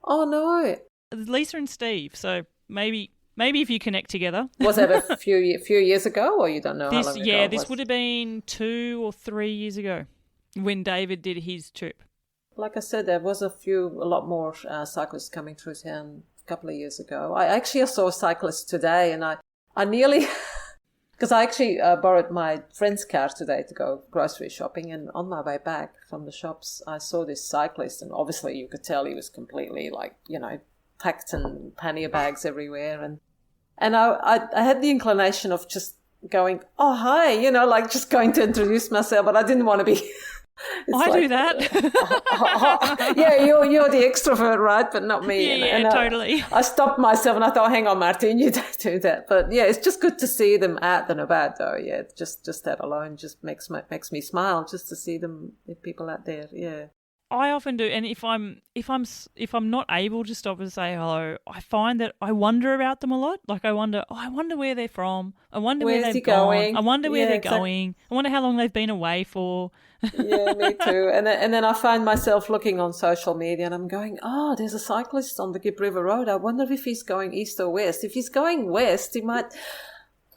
Oh, no. Lisa and Steve. So maybe if you connect together. Was that a few years ago, or you don't know how long ago? Yeah, this would have been 2 or 3 years ago when David did his trip. Like I said, there was a lot more cyclists coming through town couple of years ago. I saw a cyclist today, and I nearly, because I actually borrowed my friend's car today to go grocery shopping, and on my way back from the shops I saw this cyclist, and obviously you could tell he was completely packed and pannier bags everywhere, and I had the inclination of just going, oh hi, just going to introduce myself, but I didn't want to be do that. Yeah, you're the extrovert, right? But not me. Yeah, totally. I stopped myself and I thought, hang on, Martine, you don't do that. But yeah, it's just good to see them out and about, though. Yeah, just that alone just makes me smile, just to see them, people out there. Yeah. I often do, and if I'm not able to stop and say hello, I find that I wonder about them a lot. Like I wonder where they're from. I wonder where they've gone. I wonder where they're going. I wonder how long they've been away for. Yeah, me too. And then I find myself looking on social media and I'm going, oh, there's a cyclist on the Gibb River Road. I wonder if he's going east or west. If he's going west,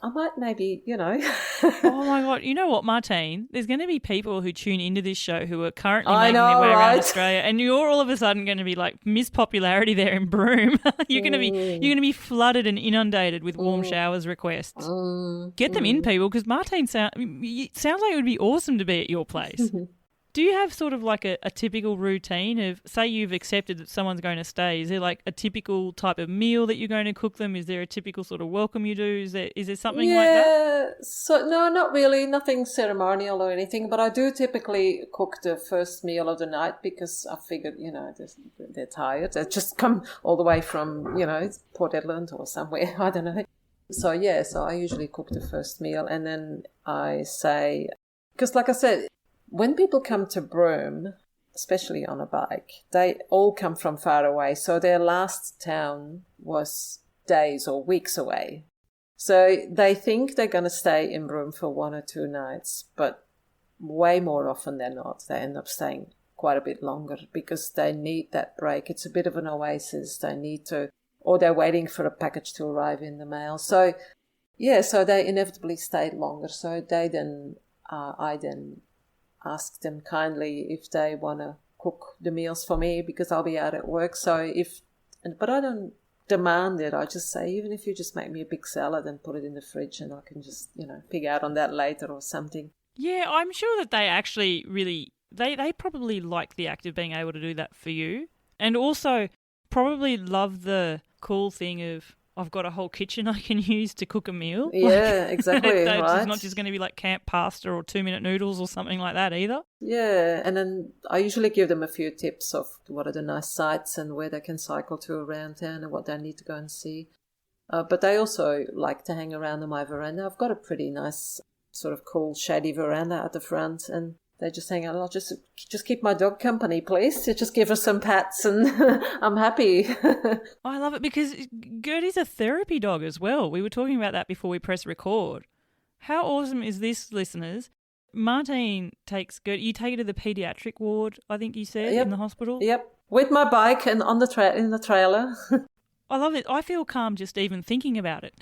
I might maybe, Oh my God. You know what, Martine? There's going to be people who tune into this show who are currently making their way around Australia, and you're all of a sudden going to be like Miss Popularity there in Broome. You're going to be flooded and inundated with warm showers requests. Get them in, people, because Martine sounds like it would be awesome to be at your place. Do you have sort of like a typical routine of, say you've accepted that someone's going to stay, is there like a typical type of meal that you're going to cook them? Is there a typical sort of welcome you do? Is there something like that? Yeah, so no, not really, nothing ceremonial or anything, but I do typically cook the first meal of the night because I figured, they're tired. They just come all the way from, Port Edland or somewhere, I don't know. So I usually cook the first meal, and then I say, because like I said, when people come to Broome, especially on a bike, they all come from far away. So their last town was days or weeks away. So they think they're going to stay in Broome for 1 or 2 nights, but way more often than not, they end up staying quite a bit longer because they need that break. It's a bit of an oasis. They need to, or they're waiting for a package to arrive in the mail. So, so they inevitably stayed longer. So I then ask them kindly if they want to cook the meals for me because I'll be out at work. But I don't demand it. I just say, even if you just make me a big salad and put it in the fridge and I can just, pig out on that later or something. Yeah, I'm sure that they actually really, they probably like the act of being able to do that for you, and also probably love the cool thing of, I've got a whole kitchen I can use to cook a meal. Yeah, exactly, right. It's not just going to be like camp pasta or 2-minute noodles or something like that either. Yeah, and then I usually give them a few tips of what are the nice sites and where they can cycle to around town and what they need to go and see. But they also like to hang around on my veranda. I've got a pretty nice sort of cool shady veranda at the front, and they just hang out. I'll just keep my dog company, please. Just give her some pats and I'm happy. I love it because Gertie's a therapy dog as well. We were talking about that before we press record. How awesome is this, listeners? Martine takes Gertie, you take her to the paediatric ward, I think you said, in the hospital? Yep, with my bike and on in the trailer. I love it. I feel calm just even thinking about it.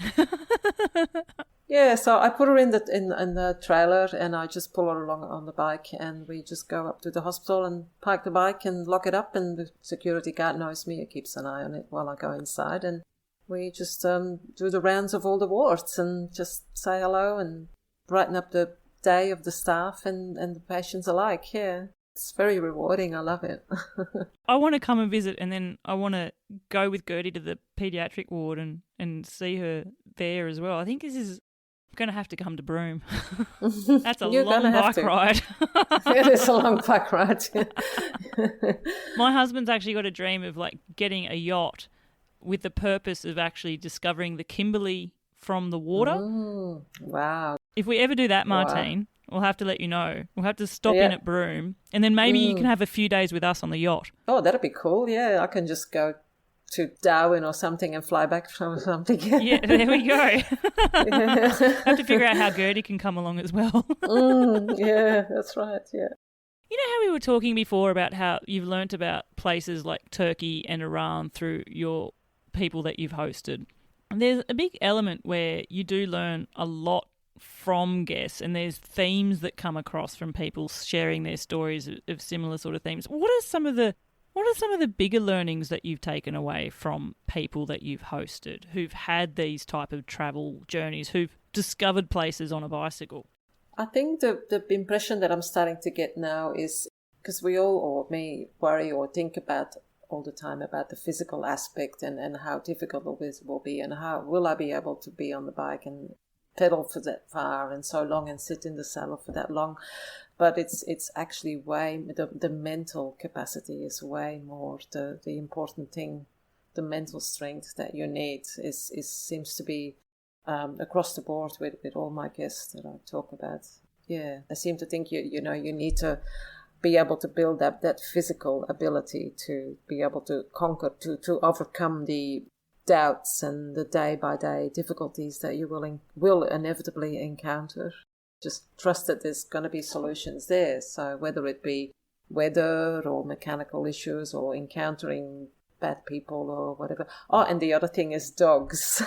Yeah, so I put her in the trailer and I just pull her along on the bike and we just go up to the hospital and park the bike and lock it up, and the security guard knows me. He keeps an eye on it while I go inside, and we just do the rounds of all the wards and just say hello and brighten up the day of the staff and the patients alike. Yeah, it's very rewarding. I love it. I want to come and visit, and then I want to go with Gertie to the paediatric ward and see her there as well. I think this is going to have to come to Broome. That's a long bike ride. It is a long bike ride. My husband's actually got a dream of like getting a yacht with the purpose of actually discovering the Kimberley from the water. Ooh, wow. If we ever do that, Martine, we'll have to let you know. We'll have to stop in at Broome, and then maybe you can have a few days with us on the yacht. Oh, that'd be cool. Yeah, I can just go to Darwin or something and fly back from something. Yeah, there we go. Have to figure out how Gertie can come along as well. Yeah, that's right, yeah. You know how we were talking before about how you've learnt about places like Turkey and Iran through your people that you've hosted? There's a big element where you do learn a lot from guests, and there's themes that come across from people sharing their stories of similar sort of themes. What are some of the bigger learnings that you've taken away from people that you've hosted who've had these type of travel journeys, who've discovered places on a bicycle? I think the impression that I'm starting to get now is, because we all, or me, worry or think about all the time about the physical aspect and how difficult this will be, and how will I be able to be on the bike and pedal for that far and so long and sit in the saddle for that long. But it's actually the mental capacity is way more the important thing. The mental strength that you need seems to be across the board with all my guests that I talk about. Yeah, I seem to think you need to be able to build up that physical ability to be able to conquer, to overcome the doubts and the day-by-day difficulties that you will inevitably encounter. Just trust that there's going to be solutions there. So whether it be weather or mechanical issues or encountering bad people or whatever. Oh, and the other thing is dogs.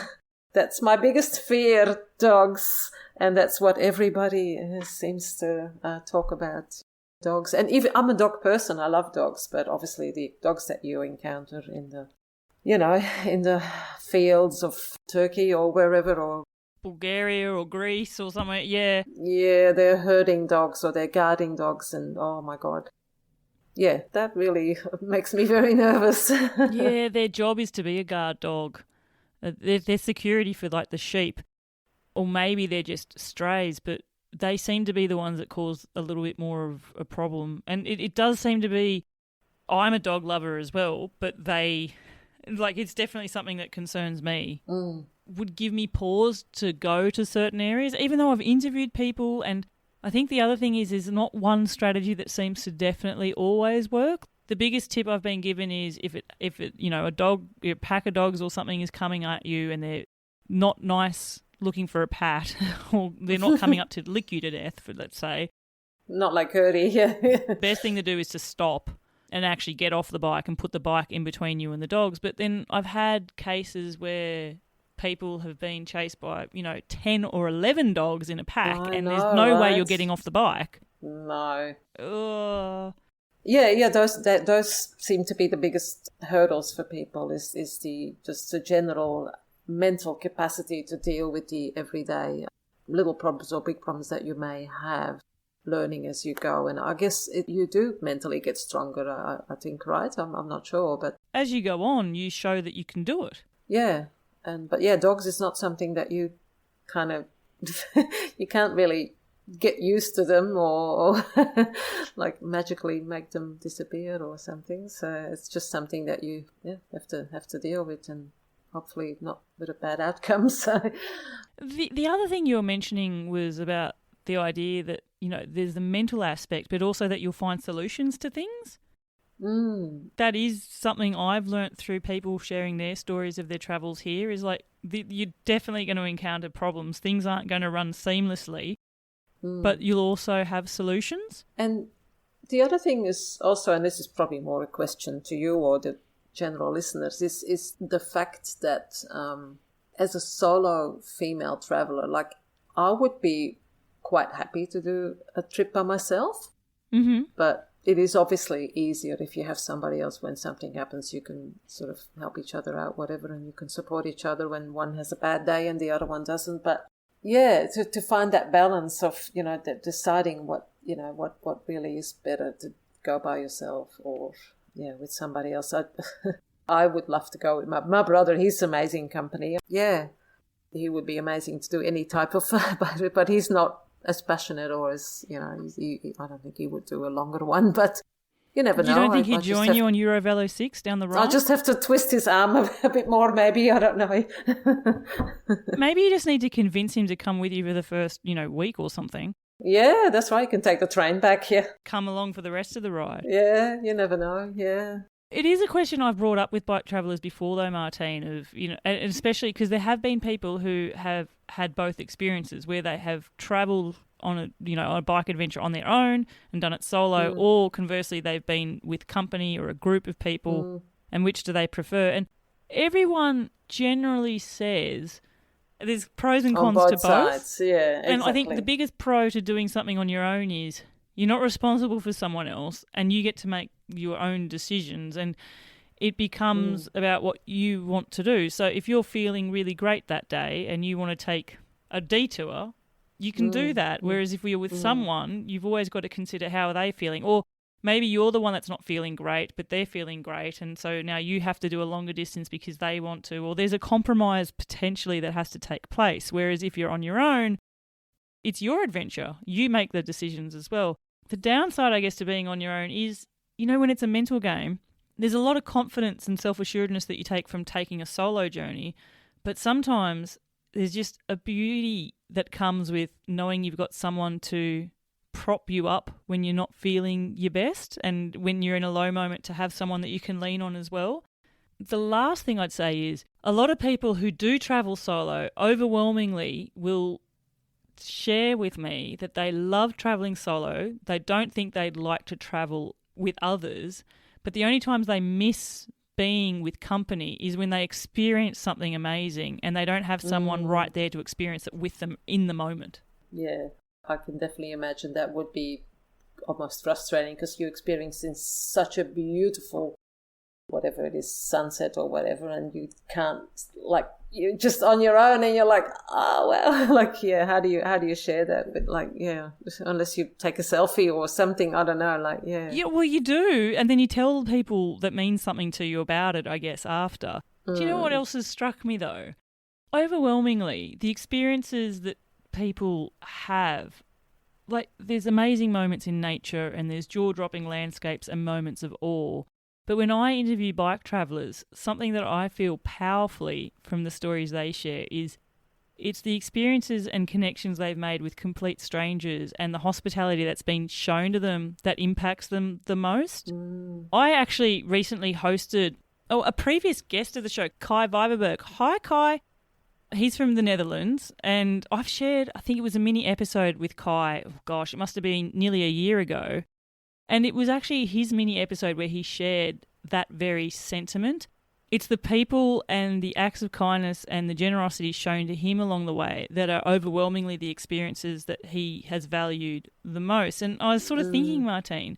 That's my biggest fear, dogs. And that's what everybody seems to talk about, dogs. And even I'm a dog person. I love dogs. But obviously the dogs that you encounter in the fields of Turkey or wherever, or Bulgaria or Greece or somewhere. Yeah. Yeah, they're herding dogs or they're guarding dogs, and oh my God. Yeah, that really makes me very nervous. Yeah, their job is to be a guard dog. They're security for like the sheep. Or maybe they're just strays, but they seem to be the ones that cause a little bit more of a problem. And it does seem to be, I'm a dog lover as well, but it's definitely something that concerns me. Would give me pause to go to certain areas, even though I've interviewed people. And I think the other thing is there's not one strategy that seems to definitely always work. The biggest tip I've been given is if a pack of dogs or something is coming at you and they're not nice looking for a pat, or they're not coming up to lick you to death, let's say. Not like Cody, yeah. Best thing to do is to stop and actually get off the bike and put the bike in between you and the dogs. But then I've had cases where people have been chased by, 10 or 11 dogs in a pack, and there's no way you're getting off the bike. No. Ugh. Yeah, those seem to be the biggest hurdles for people is the general mental capacity to deal with the everyday little problems or big problems that you may have, learning as you go. And I guess you do mentally get stronger, I think, right? I'm not sure, but as you go on, you show that you can do it. Yeah, but dogs is not something that you kind of you can't really get used to them or like magically make them disappear or something. So it's just something that you have to deal with, and hopefully not with a bad outcome. So the other thing you were mentioning was about the idea that there's the mental aspect, but also that you'll find solutions to things. That is something I've learnt through people sharing their stories of their travels here, is like you're definitely going to encounter problems. Things aren't going to run seamlessly, but you'll also have solutions. And the other thing is also, and this is probably more a question to you or the general listeners, is the fact that as a solo female traveler, like I would be quite happy to do a trip by myself, but it is obviously easier if you have somebody else. When something happens, you can sort of help each other out, whatever, and you can support each other when one has a bad day and the other one doesn't. But yeah, to find that balance of, deciding what really is better, to go by yourself or, with somebody else. I would love to go with my brother. He's amazing company. Yeah, he would be amazing to do any type of, but he's not as passionate or as, I don't think he would do a longer one, but you never know. You don't think he'd join you on Eurovelo 6 down the road? I just have to twist his arm a bit more, maybe. I don't know. Maybe you just need to convince him to come with you for the first, week or something. Yeah, that's right. You can take the train back here. Come along for the rest of the ride. Yeah, you never know. Yeah. It is a question I've brought up with bike travellers before, though, Martine, of, and especially because there have been people who have had both experiences where they have travelled on a bike adventure on their own and done it solo, or conversely, they've been with company or a group of people, and which do they prefer? And everyone generally says there's pros and cons to both. Sides. Yeah, exactly. And I think the biggest pro to doing something on your own is you're not responsible for someone else and you get to make your own decisions, and it becomes about what you want to do. So if you're feeling really great that day and you want to take a detour, you can do that. Whereas if you're with someone, you've always got to consider how are they feeling. Or maybe you're the one that's not feeling great, but they're feeling great, and so now you have to do a longer distance because they want to. Or there's a compromise potentially that has to take place. Whereas if you're on your own, it's your adventure. You make the decisions as well. The downside, I guess, to being on your own is, when it's a mental game, there's a lot of confidence and self-assuredness that you take from taking a solo journey, but sometimes there's just a beauty that comes with knowing you've got someone to prop you up when you're not feeling your best, and when you're in a low moment to have someone that you can lean on as well. The last thing I'd say is a lot of people who do travel solo overwhelmingly will share with me that they love traveling solo. They don't think they'd like to travel with others, but the only times they miss being with company is when they experience something amazing and they don't have someone right there to experience it with them in the moment. Yeah, I can definitely imagine that would be almost frustrating because you're experiencing such a beautiful whatever it is, sunset or whatever, and you can't, like, you're just on your own and you're like, oh, well, like, yeah, how do you share that? But like, yeah, unless you take a selfie or something, I don't know, like, yeah. Yeah, well, you do, and then you tell people that means something to you about it, I guess, after. Do you know what else has struck me, though? Overwhelmingly, the experiences that people have, like, there's amazing moments in nature and there's jaw-dropping landscapes and moments of awe. But when I interview bike travellers, something that I feel powerfully from the stories they share is it's the experiences and connections they've made with complete strangers and the hospitality that's been shown to them that impacts them the most. I actually recently hosted a previous guest of the show, Kai Viberberg. Hi, Kai. He's from the Netherlands, and I've shared, I think it was a mini episode with Kai. Oh, gosh, it must have been nearly a year ago. And it was actually his mini episode where he shared that very sentiment. It's the people and the acts of kindness and the generosity shown to him along the way that are overwhelmingly the experiences that he has valued the most. And I was sort of thinking, Martine,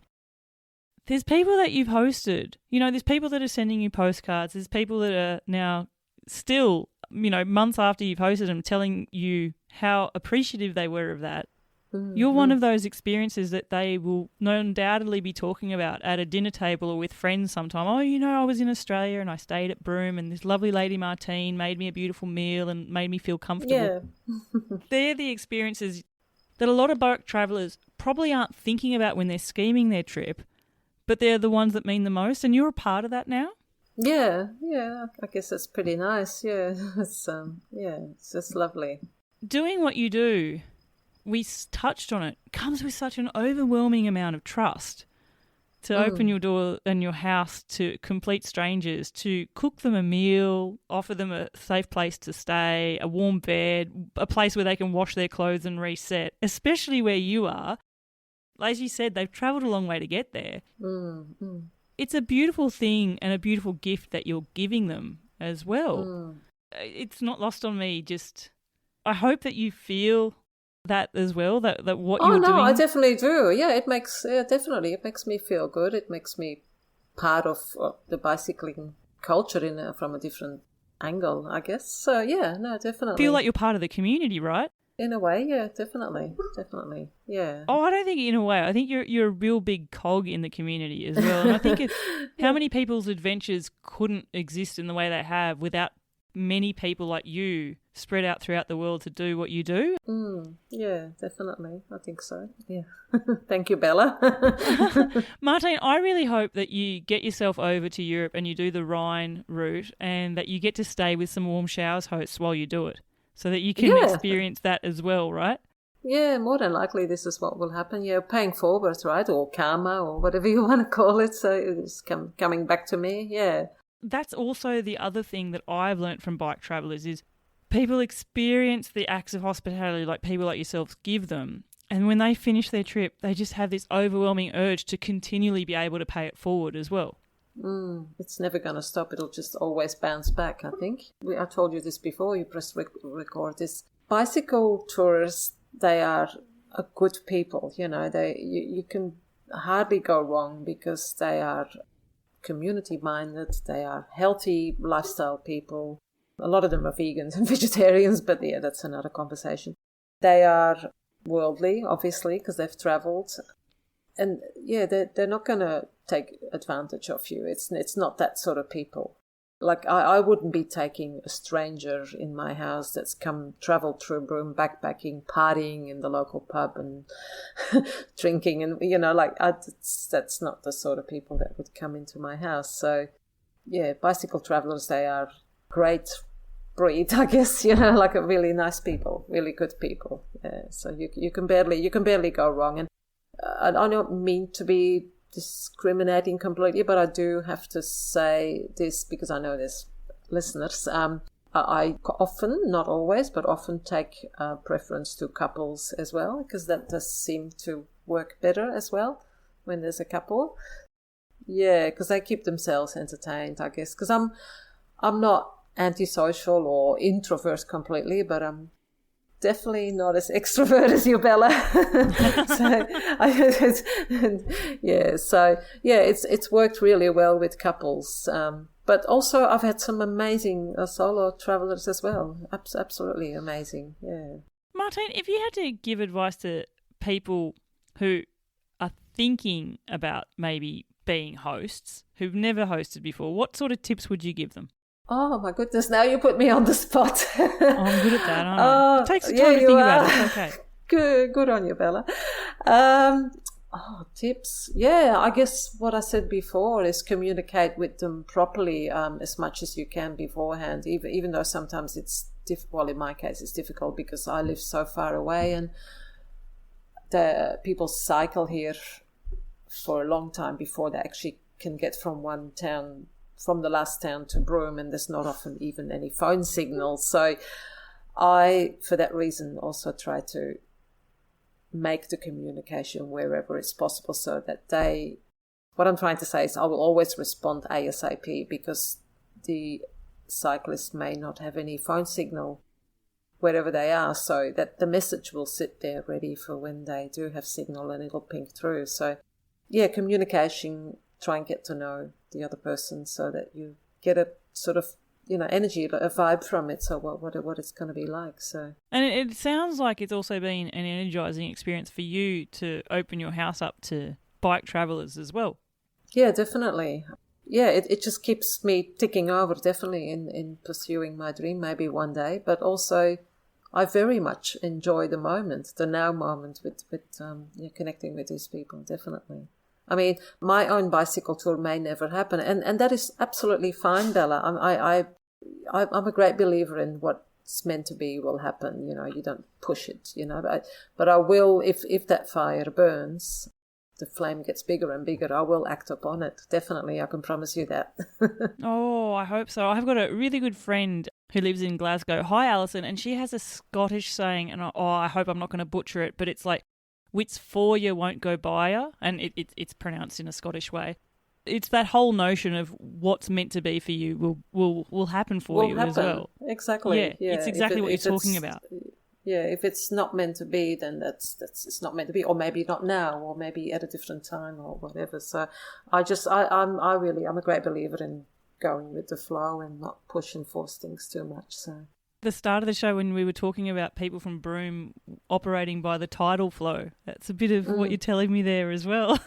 there's people that you've hosted. You know, there's people that are sending you postcards. There's people that are now still, you know, months after you've hosted them, telling you how appreciative they were of that. You're one of those experiences that they will undoubtedly be talking about at a dinner table or with friends sometime. Oh, you know, I was in Australia and I stayed at Broome and this lovely lady Martine made me a beautiful meal and made me feel comfortable. Yeah. They're the experiences that a lot of bike travellers probably aren't thinking about when they're scheming their trip, but they're the ones that mean the most, and you're a part of that now? Yeah, I guess that's pretty nice. Yeah, it's just lovely. Doing what you do, we touched on it, comes with such an overwhelming amount of trust to open your door and your house to complete strangers, to cook them a meal, offer them a safe place to stay, a warm bed, a place where they can wash their clothes and reset, especially where you are. As you said, they've travelled a long way to get there. It's a beautiful thing and a beautiful gift that you're giving them as well. It's not lost on me, just I hope that you feel that as well, that what you're doing. Oh, no, I definitely do. Yeah, it makes me feel good. It makes me part of the bicycling culture from a different angle, I guess. So, yeah, no, definitely. Feel like you're part of the community, right? In a way, yeah, definitely, yeah. Oh, I don't think in a way. I think you're a real big cog in the community as well. And I think how many people's adventures couldn't exist in the way they have without many people like you spread out throughout the world to do what you do? Yeah, definitely. I think so. Yeah. Thank you, Bella. Martine, I really hope that you get yourself over to Europe and you do the Rhine route and that you get to stay with some warm showers hosts while you do it so that you can experience that as well, right? Yeah, more than likely this is what will happen. Yeah, paying forward, right? Or karma or whatever you want to call it. So it's coming back to me, yeah. That's also the other thing that I've learnt from bike travellers is people experience the acts of hospitality like people like yourselves give them. And when they finish their trip, they just have this overwhelming urge to continually be able to pay it forward as well. It's never going to stop. It'll just always bounce back, I think. I told you this before you pressed record this. Bicycle tourists, they are a good people, you know. You can hardly go wrong because they are community-minded, they are healthy lifestyle people. A lot of them are vegans and vegetarians, but yeah, that's another conversation. They are worldly, obviously, because they've travelled. And yeah, they're not going to take advantage of you. It's not that sort of people. Like, I wouldn't be taking a stranger in my house that's travelled through Broome, backpacking, partying in the local pub and drinking. And, you know, like, that's not the sort of people that would come into my house. So, yeah, bicycle travellers, they are great breed, I guess, you know, like a really nice people, really good people. Yeah, so you can barely go wrong. And I don't mean to be discriminating completely, but I do have to say this because I know there's listeners. I often, not always, but often take preference to couples as well, because that does seem to work better as well when there's a couple. Yeah, because they keep themselves entertained, I guess. Because I'm not antisocial or introvert completely, but definitely not as extrovert as you, Bella. It's worked really well with couples. But also I've had some amazing solo travelers as well. Absolutely amazing, yeah. Martine, if you had to give advice to people who are thinking about maybe being hosts, who've never hosted before, what sort of tips would you give them? Oh, my goodness, now you put me on the spot. I'm good at that, aren't I? It takes time to think about it. It's okay. Good on you, Bella. Tips. Yeah, I guess what I said before is communicate with them properly as much as you can beforehand, even though sometimes it's difficult. Well, in my case, it's difficult because I live so far away and the people cycle here for a long time before they actually can get from the last town to Broome, and there's not often even any phone signal. So I, for that reason, also try to make the communication wherever it's possible so that what I'm trying to say is I will always respond ASAP because the cyclists may not have any phone signal wherever they are, so that the message will sit there ready for when they do have signal and it'll ping through. So yeah, communication, try and get to know the other person so that you get a sort of, energy, a vibe from it. So what it's going to be like. So, and it sounds like it's also been an energizing experience for you to open your house up to bike travellers as well. Yeah, definitely. Yeah, it just keeps me ticking over, definitely, in pursuing my dream maybe one day. But also, I very much enjoy the moment, the now moment with connecting with these people, definitely. I mean, my own bicycle tour may never happen, and that is absolutely fine, Bella. I'm a great believer in what's meant to be will happen. You don't push it, but I will, if that fire burns, the flame gets bigger and bigger, I will act upon it. Definitely, I can promise you that. Oh, I hope so. I've got a really good friend who lives in Glasgow. Hi, Alison, and she has a Scottish saying, and I hope I'm not going to butcher it, but it's like, "Wits for you won't go by you," and it's pronounced in a Scottish way. It's that whole notion of what's meant to be for you will happen for you as well. Exactly. Yeah, it's exactly what you're talking about. Yeah, if it's not meant to be, then that's it's not meant to be, or maybe not now, or maybe at a different time, or whatever. So I'm a great believer in going with the flow and not push and force things too much. So the start of the show when we were talking about people from Broome operating by the tidal flow, that's a bit of what you're telling me there as well.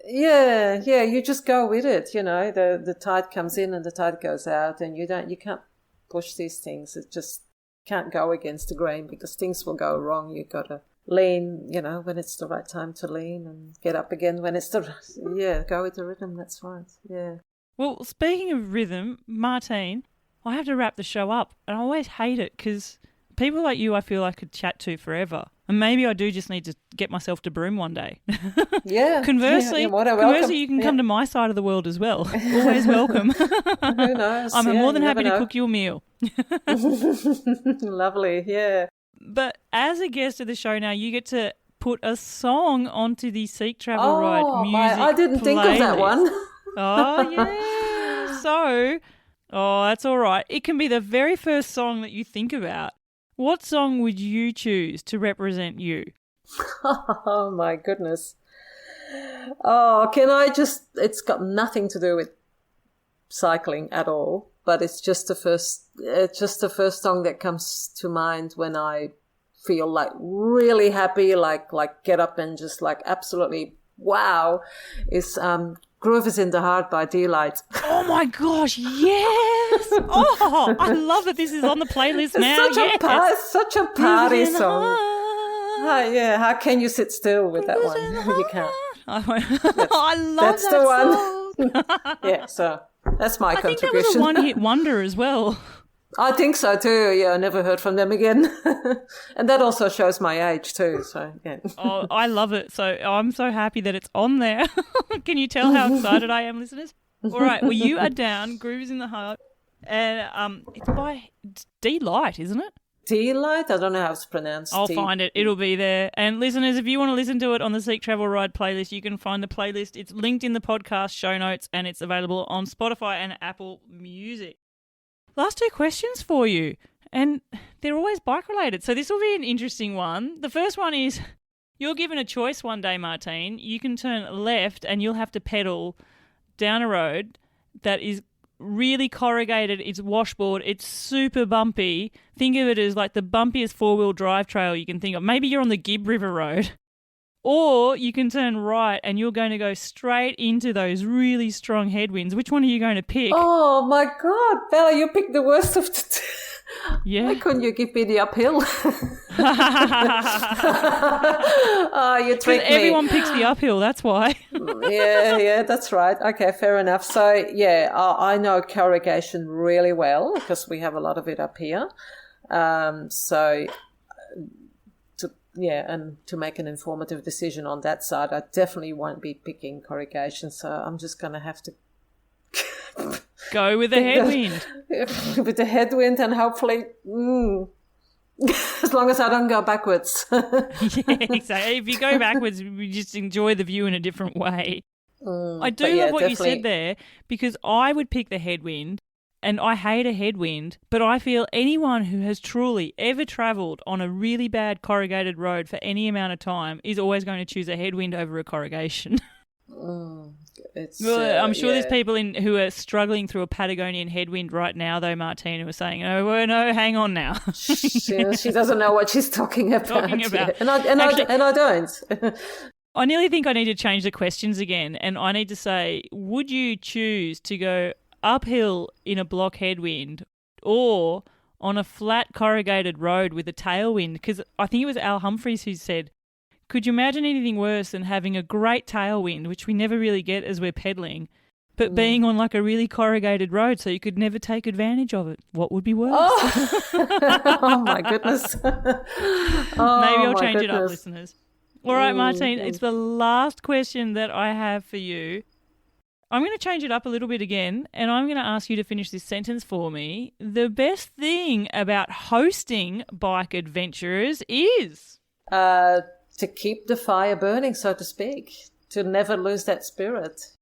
Yeah, you just go with it, the tide comes in and the tide goes out, and you can't push these things. It just can't go against the grain because things will go wrong. You've got to lean, when it's the right time to lean, and get up again when it's go with the rhythm. That's right, yeah. Well, speaking of rhythm, Martine, I have to wrap the show up, and I always hate it because people like you I feel I could chat to forever. And maybe I do just need to get myself to Broome one day. Yeah. Conversely, you can come to my side of the world as well. Always welcome. Who knows? I'm more than happy to cook you a meal. Lovely, yeah. But as a guest of the show now, you get to put a song onto the Seek Travel Ride music I didn't think of that one. Oh, yeah. So, that's all right. It can be the very first song that you think about. What song would you choose to represent you? Oh, my goodness. Oh, it's got nothing to do with cycling at all, but it's just the first song that comes to mind when I feel like really happy, like get up and just like absolutely wow, is Groove is in the Heart by Delight. Oh my gosh, yes! Oh, I love that this is on the playlist now. It's such a party song. How can you sit still with that one? You can't. I love that's that the one. song. Yeah, so that's my contribution. I think that was a one-hit wonder as well. I think so too. Yeah, I never heard from them again. And that also shows my age too. So yeah. Oh, I love it. So I'm so happy that it's on there. Can you tell how excited I am, listeners? All right. Well, you are down. Grooves in the Heart, and it's by Delight, isn't it? Delight? I don't know how it's pronounced. I'll find it. It'll be there. And listeners, if you want to listen to it on the Seek Travel Ride playlist, you can find the playlist. It's linked in the podcast show notes, and it's available on Spotify and Apple Music. Last two questions for you. And they're always bike-related. So this will be an interesting one. The first one is you're given a choice one day, Martine. You can turn left and you'll have to pedal down a road that is really corrugated. It's washboard. It's super bumpy. Think of it as like the bumpiest four-wheel drive trail you can think of. Maybe you're on the Gibb River Road. Or you can turn right and you're going to go straight into those really strong headwinds. Which one are you going to pick? Oh, my God, Bella, you picked the worst of the two. Yeah. Why couldn't you give me the uphill? You tricked me. Everyone picks the uphill, that's why. Yeah, that's right. Okay, fair enough. So, yeah, I know corrugation really well because we have a lot of it up here. And to make an informative decision on that side, I definitely won't be picking corrugation. So I'm just going to have to go with the headwind. With the headwind, and hopefully, as long as I don't go backwards. Yeah, exactly. If you go backwards, we just enjoy the view in a different way. I do love what you said there, because I would pick the headwind. And I hate a headwind, but I feel anyone who has truly ever travelled on a really bad corrugated road for any amount of time is always going to choose a headwind over a corrugation. I'm sure there's people who are struggling through a Patagonian headwind right now, though, Martine, who are saying, "Oh, no, hang on now." She doesn't know what she's talking about. Yeah. And I don't. I nearly think I need to change the questions again, and I need to say, would you choose to go uphill in a block headwind or on a flat corrugated road with a tailwind? Because I think it was Al Humphreys who said, could you imagine anything worse than having a great tailwind, which we never really get as we're pedalling, but being on like a really corrugated road so you could never take advantage of it? What would be worse? Oh my goodness. Maybe I'll change it up, listeners. All right, Martine, it's the last question that I have for you. I'm going to change it up a little bit again, and I'm going to ask you to finish this sentence for me. The best thing about hosting bike adventurers is? To keep the fire burning, so to speak, to never lose that spirit.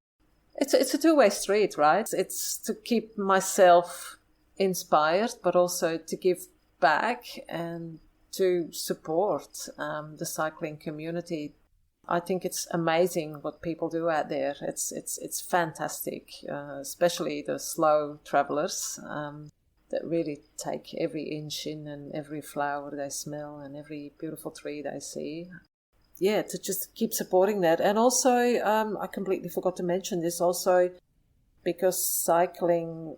It's a two-way street, right? It's to keep myself inspired, but also to give back and to support the cycling community. I think it's amazing what people do out there. It's fantastic, especially the slow travelers that really take every inch in and every flower they smell and every beautiful tree they see. Yeah, to just keep supporting that. And also, I completely forgot to mention this also, because cycling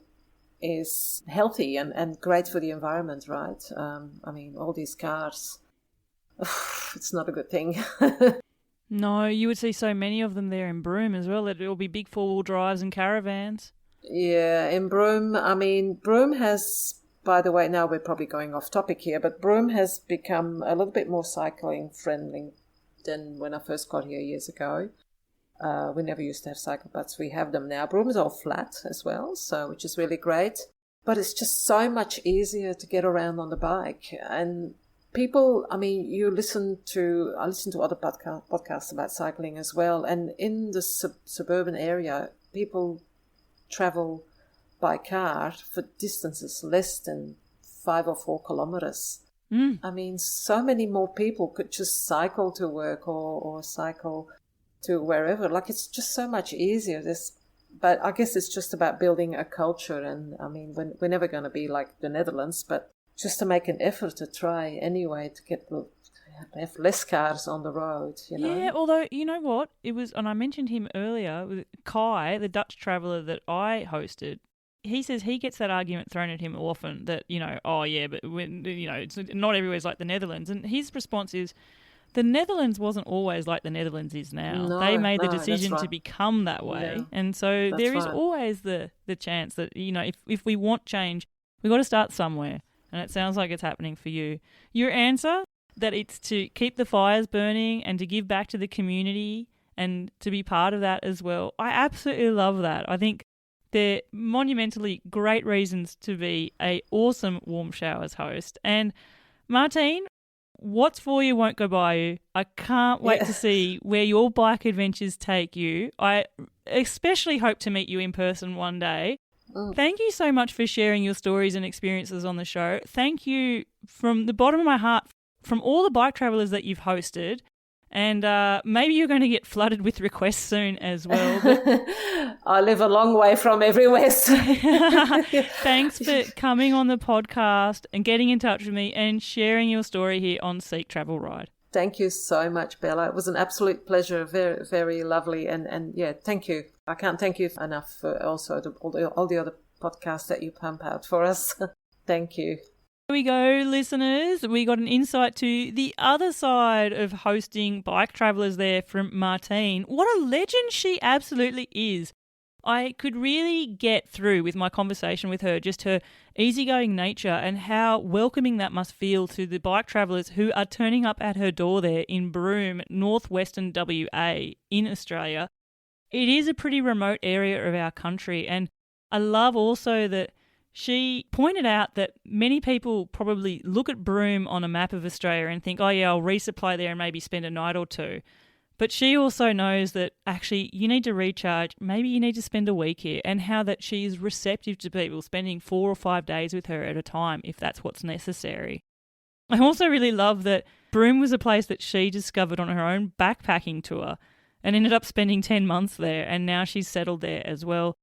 is healthy and great for the environment, right? I mean, all these cars, it's not a good thing. No, you would see so many of them there in Broome as well. It'll be big four-wheel drives and caravans. Yeah, in Broome, I mean, Broome has, by the way, now we're probably going off topic here, but Broome has become a little bit more cycling friendly than when I first got here years ago. We never used to have cycle paths. We have them now. Broome is all flat as well, so which is really great. But it's just so much easier to get around on the bike. And people, I mean, I listen to other podcasts about cycling as well. And in the suburban area, people travel by car for distances less than 5 or 4 kilometers. I mean, so many more people could just cycle to work or cycle to wherever. Like, it's just so much easier. But I guess it's just about building a culture. And I mean, we're never going to be like the Netherlands, but just to make an effort to try anyway to have less cars on the road, you know. Yeah, although, you know what? It was, and I mentioned him earlier, with Kai, the Dutch traveller that I hosted. He says he gets that argument thrown at him often that, you know, oh yeah, but when, you know, it's not everywhere's like the Netherlands. And his response is, the Netherlands wasn't always like the Netherlands is now. No, they made the decision to become that way. Yeah, and so there is always the chance that, you know, if we want change, we've got to start somewhere. And it sounds like it's happening for you. Your answer, that it's to keep the fires burning and to give back to the community and to be part of that as well. I absolutely love that. I think they're monumentally great reasons to be a awesome Warm Showers host. And Martine, what's for you won't go by you. I can't wait to see where your bike adventures take you. I especially hope to meet you in person one day. Thank you so much for sharing your stories and experiences on the show. Thank you from the bottom of my heart, from all the bike travelers that you've hosted. And maybe you're going to get flooded with requests soon as well. But I live a long way from everywhere. So. Thanks for coming on the podcast and getting in touch with me and sharing your story here on Seek Travel Ride. Thank you so much, Bella. It was an absolute pleasure. Very, very lovely. And yeah, thank you. I can't thank you enough for also all the other podcasts that you pump out for us. Thank you. Here we go, listeners. We got an insight to the other side of hosting bike travellers there from Martine. What a legend she absolutely is. I could really get through with my conversation with her, just her easygoing nature and how welcoming that must feel to the bike travellers who are turning up at her door there in Broome, northwestern WA in Australia. It is a pretty remote area of our country, and I love also that she pointed out that many people probably look at Broome on a map of Australia and think, oh yeah, I'll resupply there and maybe spend a night or two. But she also knows that actually you need to recharge, maybe you need to spend a week here, and how that she is receptive to people spending 4 or 5 days with her at a time if that's what's necessary. I also really love that Broome was a place that she discovered on her own backpacking tour and ended up spending 10 months there, and now she's settled there as well.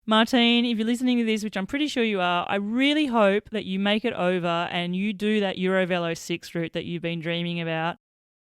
Martine, if you're listening to this, which I'm pretty sure you are, I really hope that you make it over and you do that Eurovelo 6 route that you've been dreaming about.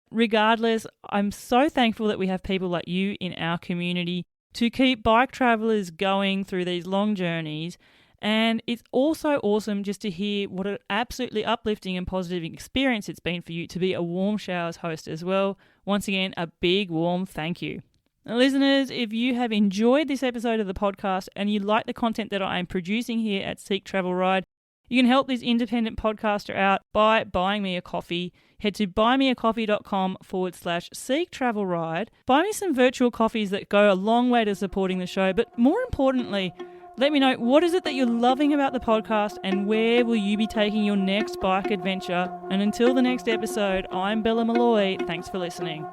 Regardless, I'm so thankful that we have people like you in our community to keep bike travellers going through these long journeys. And it's also awesome just to hear what an absolutely uplifting and positive experience it's been for you to be a Warm Showers host as well. Once again, a big warm thank you. Now, listeners, if you have enjoyed this episode of the podcast and you like the content that I am producing here at Seek Travel Ride, you can help this independent podcaster out by buying me a coffee. Head to buymeacoffee.com/Seek Travel Ride. Buy me some virtual coffees that go a long way to supporting the show, but more importantly, let me know what is it that you're loving about the podcast and where will you be taking your next bike adventure. And until the next episode, I'm Bella Malloy. Thanks for listening.